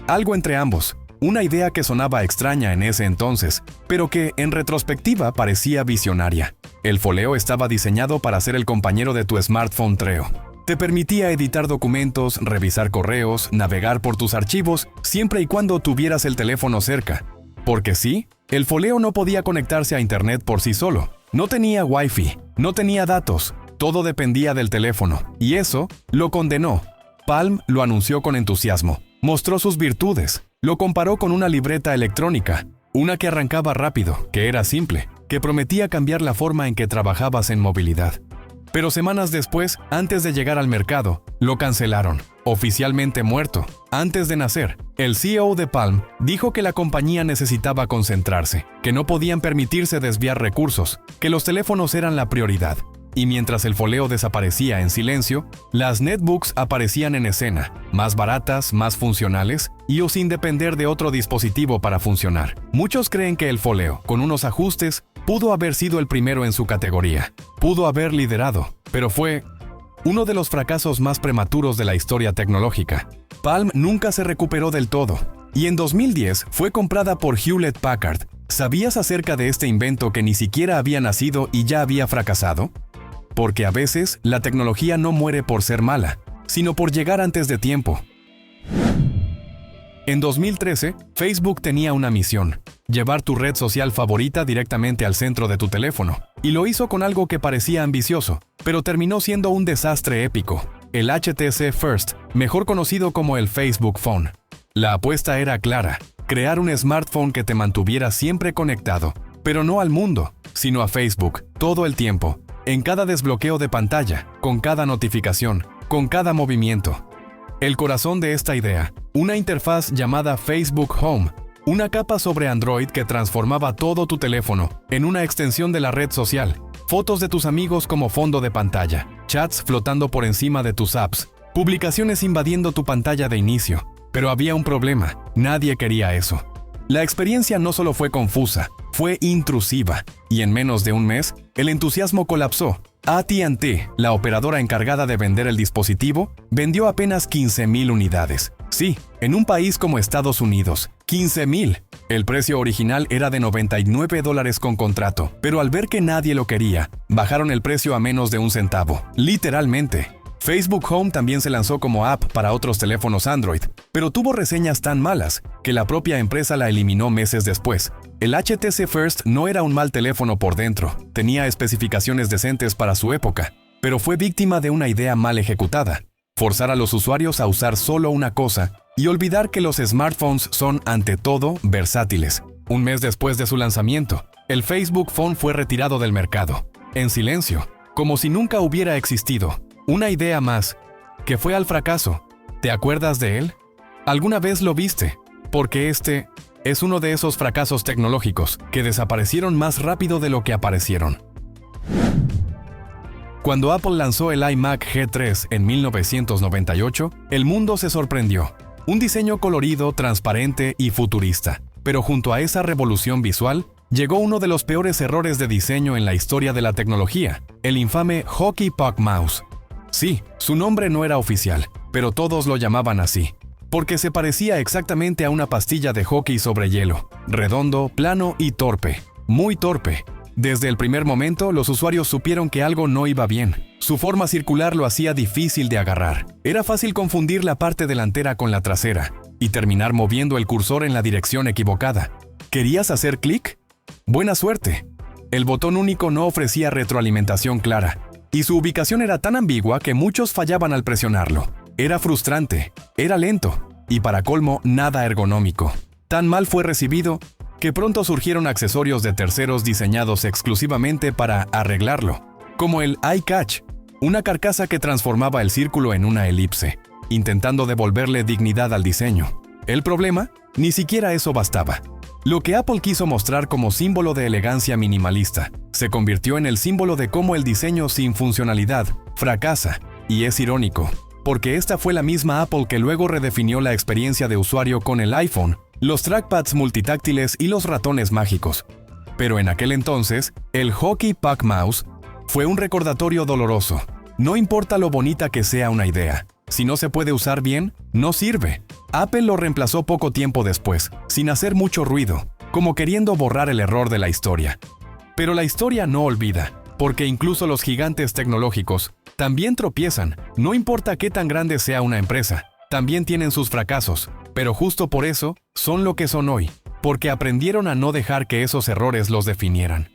algo entre ambos, una idea que sonaba extraña en ese entonces, pero que en retrospectiva parecía visionaria. El Folio estaba diseñado para ser el compañero de tu smartphone Treo. Te permitía editar documentos, revisar correos, navegar por tus archivos, siempre y cuando tuvieras el teléfono cerca. Porque sí, el Folio no podía conectarse a internet por sí solo. No tenía Wi-Fi, no tenía datos, todo dependía del teléfono. Y eso lo condenó. Palm lo anunció con entusiasmo, mostró sus virtudes, lo comparó con una libreta electrónica, una que arrancaba rápido, que era simple, que prometía cambiar la forma en que trabajabas en movilidad. Pero semanas después, antes de llegar al mercado, lo cancelaron, oficialmente muerto. Antes de nacer, el CEO de Palm dijo que la compañía necesitaba concentrarse, que no podían permitirse desviar recursos, que los teléfonos eran la prioridad. Y mientras el Folio desaparecía en silencio, las netbooks aparecían en escena, más baratas, más funcionales y o sin depender de otro dispositivo para funcionar. Muchos creen que el Folio, con unos ajustes, pudo haber sido el primero en su categoría. Pudo haber liderado, pero fue uno de los fracasos más prematuros de la historia tecnológica. Palm nunca se recuperó del todo, y en 2010 fue comprada por Hewlett Packard. ¿Sabías acerca de este invento que ni siquiera había nacido y ya había fracasado? Porque a veces la tecnología no muere por ser mala, sino por llegar antes de tiempo. En 2013, Facebook tenía una misión: llevar tu red social favorita directamente al centro de tu teléfono. Y lo hizo con algo que parecía ambicioso, pero terminó siendo un desastre épico: el HTC First, mejor conocido como el Facebook Phone. La apuesta era clara: crear un smartphone que te mantuviera siempre conectado, pero no al mundo, sino a Facebook, todo el tiempo, en cada desbloqueo de pantalla, con cada notificación, con cada movimiento. El corazón de esta idea, una interfaz llamada Facebook Home, una capa sobre Android que transformaba todo tu teléfono en una extensión de la red social, fotos de tus amigos como fondo de pantalla, chats flotando por encima de tus apps, publicaciones invadiendo tu pantalla de inicio. Pero había un problema: nadie quería eso. La experiencia no solo fue confusa, fue intrusiva, y en menos de un mes, el entusiasmo colapsó. AT&T, la operadora encargada de vender el dispositivo, vendió apenas 15,000 unidades. Sí, en un país como Estados Unidos, 15,000. El precio original era de $99 con contrato, pero al ver que nadie lo quería, bajaron el precio a menos de un centavo. Literalmente. Facebook Home también se lanzó como app para otros teléfonos Android, pero tuvo reseñas tan malas que la propia empresa la eliminó meses después. El HTC First no era un mal teléfono por dentro, tenía especificaciones decentes para su época, pero fue víctima de una idea mal ejecutada: forzar a los usuarios a usar solo una cosa y olvidar que los smartphones son, ante todo, versátiles. Un mes después de su lanzamiento, el Facebook Phone fue retirado del mercado, en silencio, como si nunca hubiera existido. Una idea más, que fue al fracaso. ¿Te acuerdas de él? ¿Alguna vez lo viste? Porque este es uno de esos fracasos tecnológicos que desaparecieron más rápido de lo que aparecieron. Cuando Apple lanzó el iMac G3 en 1998, el mundo se sorprendió. Un diseño colorido, transparente y futurista. Pero junto a esa revolución visual, llegó uno de los peores errores de diseño en la historia de la tecnología: el infame Hockey Puck Mouse. Sí, su nombre no era oficial, pero todos lo llamaban así, porque se parecía exactamente a una pastilla de hockey sobre hielo, redondo, plano y torpe, muy torpe. Desde el primer momento, los usuarios supieron que algo no iba bien. Su forma circular lo hacía difícil de agarrar. Era fácil confundir la parte delantera con la trasera y terminar moviendo el cursor en la dirección equivocada. ¿Querías hacer clic? Buena suerte. El botón único no ofrecía retroalimentación clara, y su ubicación era tan ambigua que muchos fallaban al presionarlo. Era frustrante, era lento, y para colmo, nada ergonómico. Tan mal fue recibido que pronto surgieron accesorios de terceros diseñados exclusivamente para arreglarlo, como el iCatch, una carcasa que transformaba el círculo en una elipse, intentando devolverle dignidad al diseño. El problema, ni siquiera eso bastaba. Lo que Apple quiso mostrar como símbolo de elegancia minimalista se convirtió en el símbolo de cómo el diseño sin funcionalidad fracasa, y es irónico, porque esta fue la misma Apple que luego redefinió la experiencia de usuario con el iPhone, los trackpads multitáctiles y los ratones mágicos. Pero en aquel entonces, el Hockey Puck Mouse fue un recordatorio doloroso. No importa lo bonita que sea una idea, si no se puede usar bien, no sirve. Apple lo reemplazó poco tiempo después, sin hacer mucho ruido, como queriendo borrar el error de la historia. Pero la historia no olvida, porque incluso los gigantes tecnológicos también tropiezan. No importa qué tan grande sea una empresa, también tienen sus fracasos, pero justo por eso son lo que son hoy, porque aprendieron a no dejar que esos errores los definieran.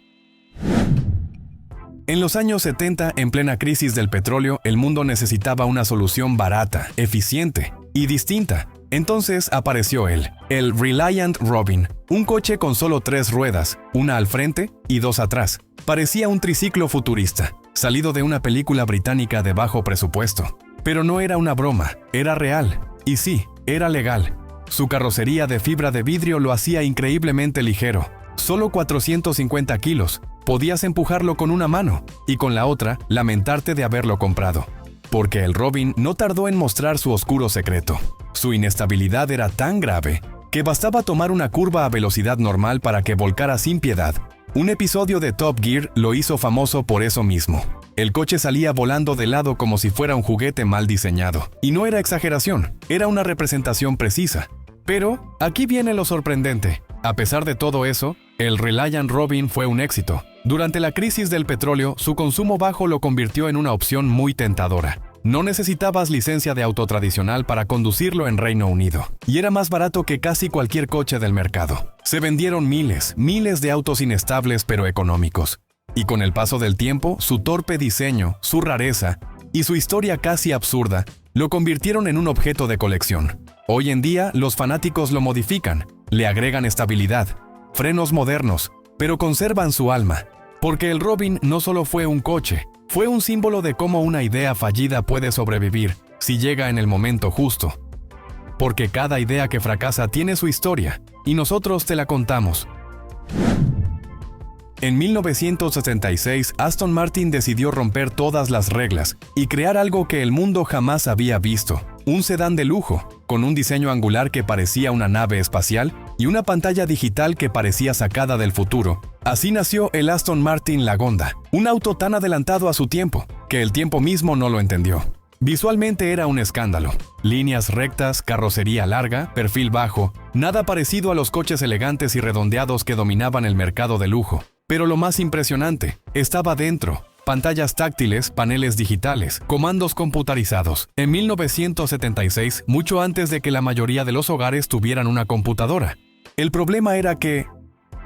En los años 70, en plena crisis del petróleo, el mundo necesitaba una solución barata, eficiente y distinta. Entonces apareció el Reliant Robin, un coche con solo 3 ruedas, una al frente y 2 atrás. Parecía un triciclo futurista, salido de una película británica de bajo presupuesto. Pero no era una broma, era real. Y sí, era legal. Su carrocería de fibra de vidrio lo hacía increíblemente ligero. Solo 450 kilos. Podías empujarlo con una mano y con la otra lamentarte de haberlo comprado. Porque el Robin no tardó en mostrar su oscuro secreto. Su inestabilidad era tan grave que bastaba tomar una curva a velocidad normal para que volcara sin piedad. Un episodio de Top Gear lo hizo famoso por eso mismo. El coche salía volando de lado como si fuera un juguete mal diseñado. Y no era exageración, era una representación precisa. Pero aquí viene lo sorprendente. A pesar de todo eso, el Reliant Robin fue un éxito. Durante la crisis del petróleo, su consumo bajo lo convirtió en una opción muy tentadora. No necesitabas licencia de auto tradicional para conducirlo en Reino Unido, y era más barato que casi cualquier coche del mercado. Se vendieron miles de autos inestables pero económicos. Y con el paso del tiempo, su torpe diseño, su rareza y su historia casi absurda lo convirtieron en un objeto de colección. Hoy en día, los fanáticos lo modifican, le agregan estabilidad, frenos modernos, pero conservan su alma. Porque el Robin no solo fue un coche, fue un símbolo de cómo una idea fallida puede sobrevivir si llega en el momento justo. Porque cada idea que fracasa tiene su historia, y nosotros te la contamos. En 1976, Aston Martin decidió romper todas las reglas y crear algo que el mundo jamás había visto: un sedán de lujo, con un diseño angular que parecía una nave espacial y una pantalla digital que parecía sacada del futuro. Así nació el Aston Martin Lagonda, un auto tan adelantado a su tiempo, que el tiempo mismo no lo entendió. Visualmente era un escándalo. Líneas rectas, carrocería larga, perfil bajo, nada parecido a los coches elegantes y redondeados que dominaban el mercado de lujo. Pero lo más impresionante, estaba dentro. Pantallas táctiles, paneles digitales, comandos computarizados. En 1976, mucho antes de que la mayoría de los hogares tuvieran una computadora. El problema era que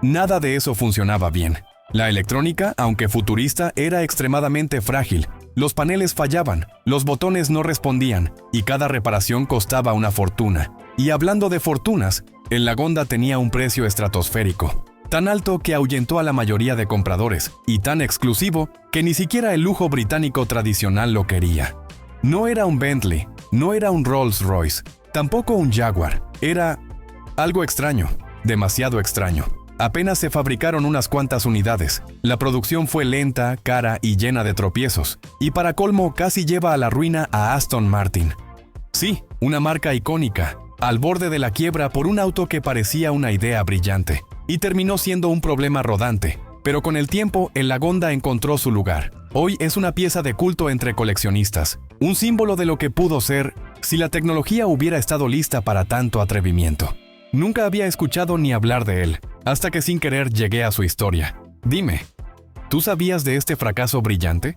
nada de eso funcionaba bien. La electrónica, aunque futurista, era extremadamente frágil. Los paneles fallaban, los botones no respondían, y cada reparación costaba una fortuna. Y hablando de fortunas, el Lagonda tenía un precio estratosférico. Tan alto que ahuyentó a la mayoría de compradores, y tan exclusivo que ni siquiera el lujo británico tradicional lo quería. No era un Bentley, no era un Rolls-Royce, tampoco un Jaguar. Era algo extraño, demasiado extraño. Apenas se fabricaron unas cuantas unidades. La producción fue lenta, cara y llena de tropiezos. Y para colmo, casi lleva a la ruina a Aston Martin. Sí, una marca icónica, al borde de la quiebra por un auto que parecía una idea brillante. Y terminó siendo un problema rodante. Pero con el tiempo, el Lagonda encontró su lugar. Hoy es una pieza de culto entre coleccionistas. Un símbolo de lo que pudo ser si la tecnología hubiera estado lista para tanto atrevimiento. Nunca había escuchado ni hablar de él, hasta que sin querer llegué a su historia. Dime, ¿tú sabías de este fracaso brillante?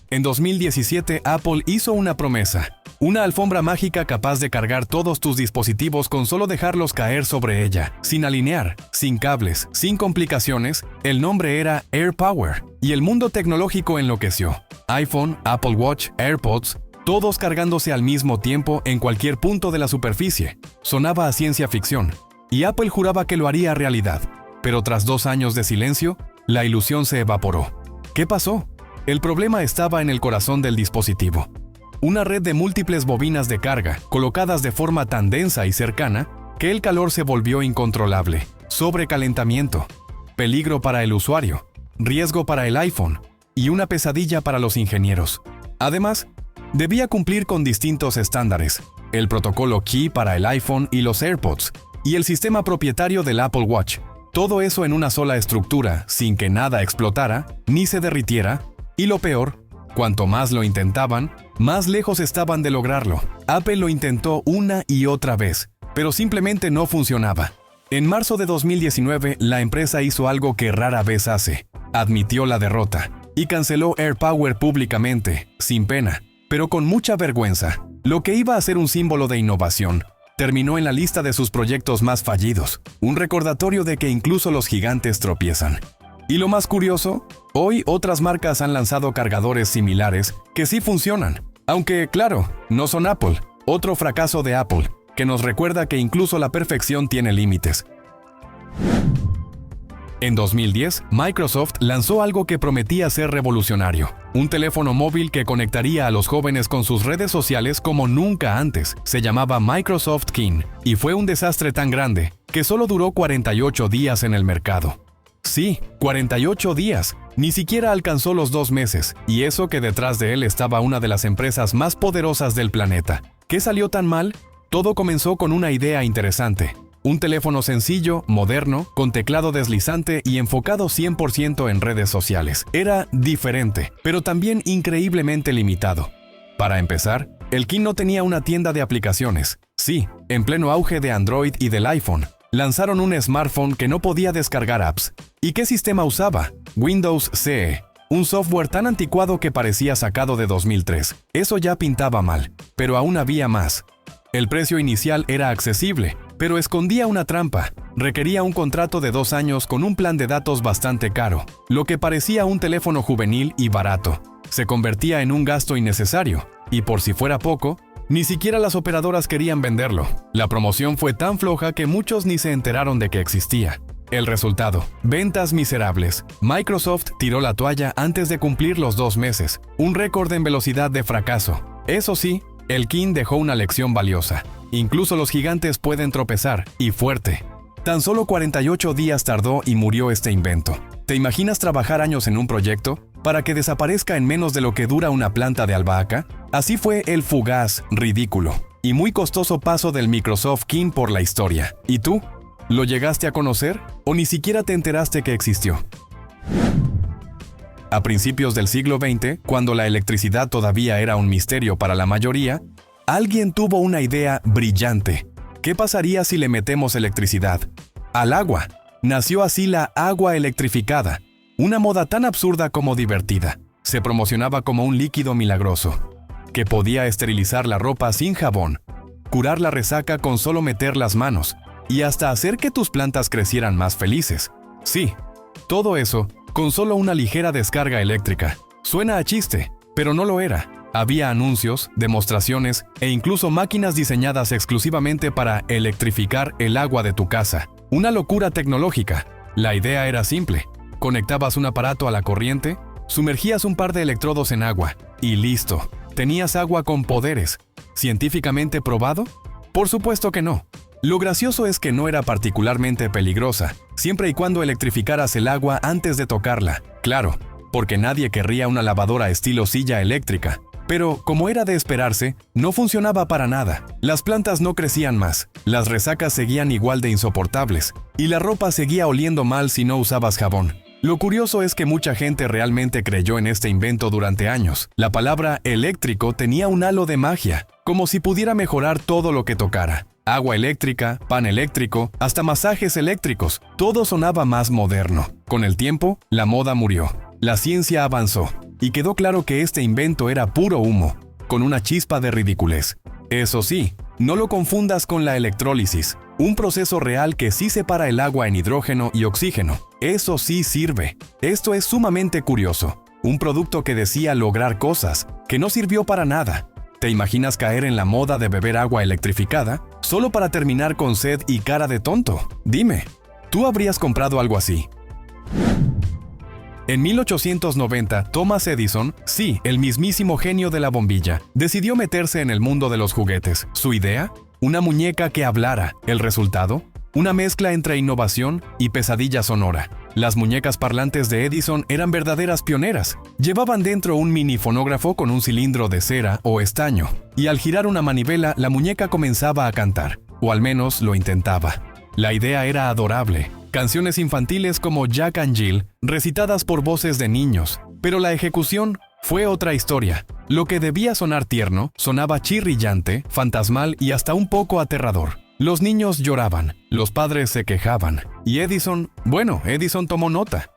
En 2017, Apple hizo una promesa. Una alfombra mágica capaz de cargar todos tus dispositivos con solo dejarlos caer sobre ella, sin alinear, sin cables, sin complicaciones. El nombre era AirPower, y el mundo tecnológico enloqueció. iPhone, Apple Watch, AirPods, todos cargándose al mismo tiempo en cualquier punto de la superficie. Sonaba a ciencia ficción, y Apple juraba que lo haría realidad. Pero tras 2 años de silencio, la ilusión se evaporó. ¿Qué pasó? El problema estaba en el corazón del dispositivo. Una red de múltiples bobinas de carga, colocadas de forma tan densa y cercana, que el calor se volvió incontrolable. Sobrecalentamiento, peligro para el usuario, riesgo para el iPhone, y una pesadilla para los ingenieros. Además, debía cumplir con distintos estándares, el protocolo Qi para el iPhone y los AirPods, y el sistema propietario del Apple Watch. Todo eso en una sola estructura, sin que nada explotara, ni se derritiera, y lo peor, cuanto más lo intentaban, más lejos estaban de lograrlo. Apple lo intentó una y otra vez, pero simplemente no funcionaba. En marzo de 2019, la empresa hizo algo que rara vez hace. Admitió la derrota y canceló AirPower públicamente, sin pena, pero con mucha vergüenza. Lo que iba a ser un símbolo de innovación, terminó en la lista de sus proyectos más fallidos, un recordatorio de que incluso los gigantes tropiezan. Y lo más curioso, hoy otras marcas han lanzado cargadores similares que sí funcionan. Aunque, claro, no son Apple. Otro fracaso de Apple, que nos recuerda que incluso la perfección tiene límites. En 2010, Microsoft lanzó algo que prometía ser revolucionario. Un teléfono móvil que conectaría a los jóvenes con sus redes sociales como nunca antes. Se llamaba Microsoft King, y fue un desastre tan grande que solo duró 48 días en el mercado. Sí, 48 días. Ni siquiera alcanzó los 2 meses, y eso que detrás de él estaba una de las empresas más poderosas del planeta. ¿Qué salió tan mal? Todo comenzó con una idea interesante. Un teléfono sencillo, moderno, con teclado deslizante y enfocado 100% en redes sociales. Era diferente, pero también increíblemente limitado. Para empezar, el King no tenía una tienda de aplicaciones. Sí, en pleno auge de Android y del iPhone, lanzaron un smartphone que no podía descargar apps. ¿Y qué sistema usaba? Windows CE, un software tan anticuado que parecía sacado de 2003. Eso ya pintaba mal, pero aún había más. El precio inicial era accesible, pero escondía una trampa. Requería un contrato de 2 años con un plan de datos bastante caro, lo que parecía un teléfono juvenil y barato. Se convertía en un gasto innecesario, y por si fuera poco, ni siquiera las operadoras querían venderlo. La promoción fue tan floja que muchos ni se enteraron de que existía. El resultado, ventas miserables. Microsoft tiró la toalla antes de cumplir los 2 meses, un récord en velocidad de fracaso. Eso sí, el King dejó una lección valiosa. Incluso los gigantes pueden tropezar, y fuerte. Tan solo 48 días tardó y murió este invento. ¿Te imaginas trabajar años en un proyecto, para que desaparezca en menos de lo que dura una planta de albahaca? Así fue el fugaz, ridículo y muy costoso paso del Microsoft King por la historia. ¿Y tú? ¿Lo llegaste a conocer o ni siquiera te enteraste que existió? A principios del siglo XX, cuando la electricidad todavía era un misterio para la mayoría, alguien tuvo una idea brillante. ¿Qué pasaría si le metemos electricidad al agua? Nació así la agua electrificada, una moda tan absurda como divertida. Se promocionaba como un líquido milagroso, que podía esterilizar la ropa sin jabón, curar la resaca con solo meter las manos, y hasta hacer que tus plantas crecieran más felices. Sí, todo eso con solo una ligera descarga eléctrica. Suena a chiste, pero no lo era. Había anuncios, demostraciones e incluso máquinas diseñadas exclusivamente para electrificar el agua de tu casa. Una locura tecnológica. La idea era simple. Conectabas un aparato a la corriente, sumergías un par de electrodos en agua y listo. ¿Tenías agua con poderes? ¿Científicamente probado? Por supuesto que no. Lo gracioso es que no era particularmente peligrosa, siempre y cuando electrificaras el agua antes de tocarla. Claro, porque nadie querría una lavadora estilo silla eléctrica. Pero, como era de esperarse, no funcionaba para nada. Las plantas no crecían más, las resacas seguían igual de insoportables, y la ropa seguía oliendo mal si no usabas jabón. Lo curioso es que mucha gente realmente creyó en este invento durante años. La palabra eléctrico tenía un halo de magia, como si pudiera mejorar todo lo que tocara. Agua eléctrica, pan eléctrico, hasta masajes eléctricos. Todo sonaba más moderno. Con el tiempo, la moda murió. La ciencia avanzó, y quedó claro que este invento era puro humo, con una chispa de ridiculez. Eso sí, no lo confundas con la electrólisis, un proceso real que sí separa el agua en hidrógeno y oxígeno. Eso sí sirve. Esto es sumamente curioso. Un producto que decía lograr cosas, que no sirvió para nada. ¿Te imaginas caer en la moda de beber agua electrificada, solo para terminar con sed y cara de tonto? Dime, ¿tú habrías comprado algo así? En 1890, Thomas Edison, sí, el mismísimo genio de la bombilla, decidió meterse en el mundo de los juguetes. ¿Su idea? Una muñeca que hablara. ¿El resultado? Una mezcla entre innovación y pesadilla sonora. Las muñecas parlantes de Edison eran verdaderas pioneras. Llevaban dentro un mini fonógrafo con un cilindro de cera o estaño, y al girar una manivela, la muñeca comenzaba a cantar, o al menos lo intentaba. La idea era adorable. Canciones infantiles como Jack and Jill, recitadas por voces de niños, pero la ejecución fue otra historia. Lo que debía sonar tierno, sonaba chirrillante, fantasmal y hasta un poco aterrador. Los niños lloraban, los padres se quejaban, y Edison tomó nota.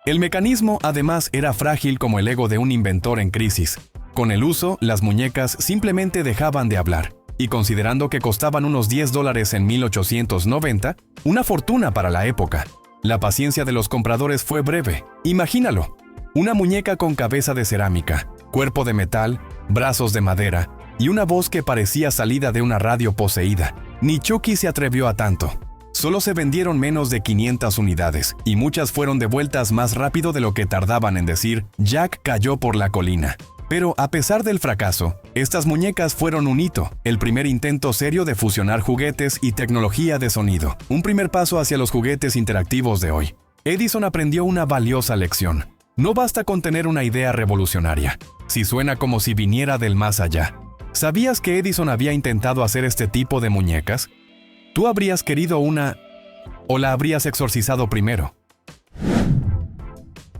El mecanismo, además, era frágil como el ego de un inventor en crisis. Con el uso, las muñecas simplemente dejaban de hablar. Y considerando que costaban unos $10 en 1890, una fortuna para la época. La paciencia de los compradores fue breve. Imagínalo, una muñeca con cabeza de cerámica, cuerpo de metal, brazos de madera y una voz que parecía salida de una radio poseída. Ni Chucky se atrevió a tanto. Solo se vendieron menos de 500 unidades y muchas fueron devueltas más rápido de lo que tardaban en decir Jack cayó por la colina. Pero a pesar del fracaso, estas muñecas fueron un hito, el primer intento serio de fusionar juguetes y tecnología de sonido, un primer paso hacia los juguetes interactivos de hoy. Edison aprendió una valiosa lección. No basta con tener una idea revolucionaria, si suena como si viniera del más allá. ¿Sabías que Edison había intentado hacer este tipo de muñecas? ¿Tú habrías querido una o la habrías exorcizado primero?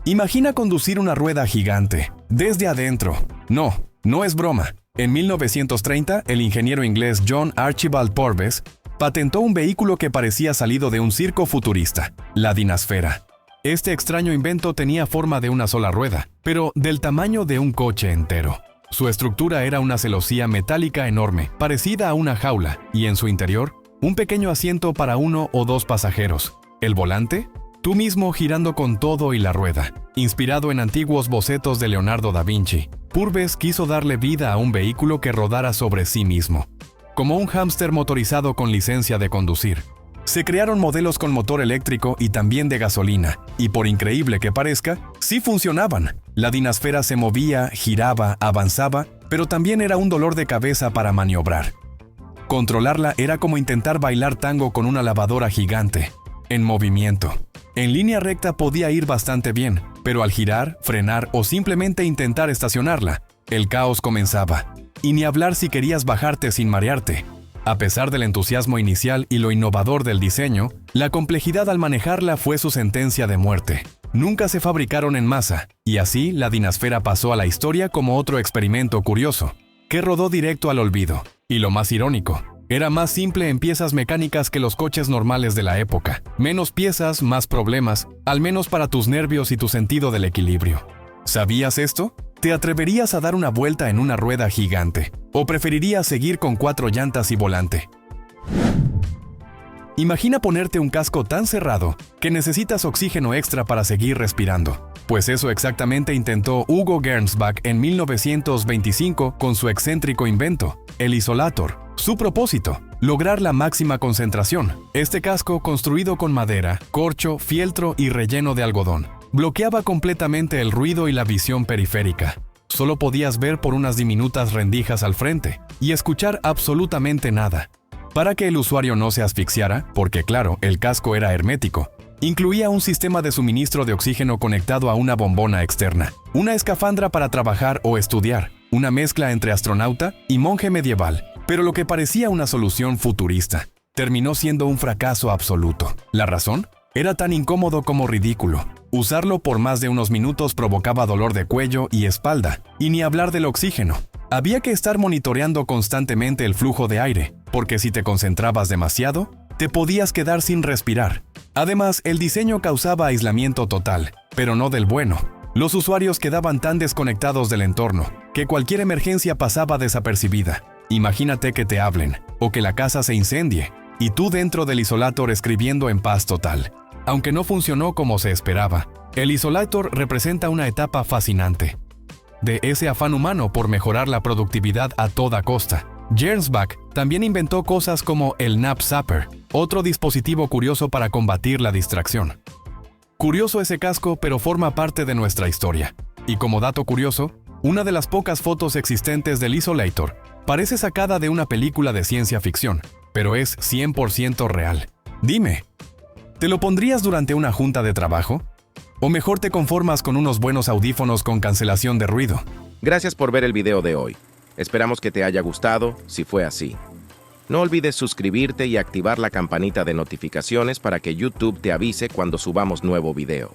Imagina conducir una rueda gigante, desde adentro. No es broma. En 1930, el ingeniero inglés John Archibald Purves patentó un vehículo que parecía salido de un circo futurista, la dinasfera. Este extraño invento tenía forma de una sola rueda, pero del tamaño de un coche entero. Su estructura era una celosía metálica enorme, parecida a una jaula, y en su interior, un pequeño asiento para 1 o 2 pasajeros. ¿El volante? Tú mismo girando con todo y la rueda. Inspirado en antiguos bocetos de Leonardo da Vinci, Purves quiso darle vida a un vehículo que rodara sobre sí mismo, como un hámster motorizado con licencia de conducir. Se crearon modelos con motor eléctrico y también de gasolina, y por increíble que parezca, sí funcionaban. La dinasfera se movía, giraba, avanzaba, pero también era un dolor de cabeza para maniobrar. Controlarla era como intentar bailar tango con una lavadora gigante, en movimiento. En línea recta podía ir bastante bien, pero al girar, frenar o simplemente intentar estacionarla, el caos comenzaba. Y ni hablar si querías bajarte sin marearte. A pesar del entusiasmo inicial y lo innovador del diseño, la complejidad al manejarla fue su sentencia de muerte. Nunca se fabricaron en masa, y así la Dynasfera pasó a la historia como otro experimento curioso, que rodó directo al olvido. Y lo más irónico, era más simple en piezas mecánicas que los coches normales de la época. Menos piezas, más problemas, al menos para tus nervios y tu sentido del equilibrio. ¿Sabías esto? ¿Te atreverías a dar una vuelta en una rueda gigante? ¿O preferirías seguir con 4 llantas y volante? Imagina ponerte un casco tan cerrado que necesitas oxígeno extra para seguir respirando. Pues eso exactamente intentó Hugo Gernsback en 1925 con su excéntrico invento, el Isolator. Su propósito, lograr la máxima concentración. Este casco, construido con madera, corcho, fieltro y relleno de algodón, bloqueaba completamente el ruido y la visión periférica. Solo podías ver por unas diminutas rendijas al frente y escuchar absolutamente nada. Para que el usuario no se asfixiara, porque claro, el casco era hermético, incluía un sistema de suministro de oxígeno conectado a una bombona externa, una escafandra para trabajar o estudiar, una mezcla entre astronauta y monje medieval. Pero lo que parecía una solución futurista terminó siendo un fracaso absoluto. ¿La razón? Era tan incómodo como ridículo. Usarlo por más de unos minutos provocaba dolor de cuello y espalda, y ni hablar del oxígeno. Había que estar monitoreando constantemente el flujo de aire, porque si te concentrabas demasiado, te podías quedar sin respirar. Además, el diseño causaba aislamiento total, pero no del bueno. Los usuarios quedaban tan desconectados del entorno, que cualquier emergencia pasaba desapercibida. Imagínate que te hablen, o que la casa se incendie, y tú dentro del Isolator escribiendo en paz total. Aunque no funcionó como se esperaba, el Isolator representa una etapa fascinante de ese afán humano por mejorar la productividad a toda costa. Gernsback también inventó cosas como el Nap Zapper, otro dispositivo curioso para combatir la distracción. Curioso ese casco, pero forma parte de nuestra historia. Y como dato curioso, una de las pocas fotos existentes del Isolator parece sacada de una película de ciencia ficción, pero es 100% real. Dime, ¿te lo pondrías durante una junta de trabajo? ¿O mejor te conformas con unos buenos audífonos con cancelación de ruido? Gracias por ver el video de hoy. Esperamos que te haya gustado, si fue así. No olvides suscribirte y activar la campanita de notificaciones para que YouTube te avise cuando subamos nuevo video.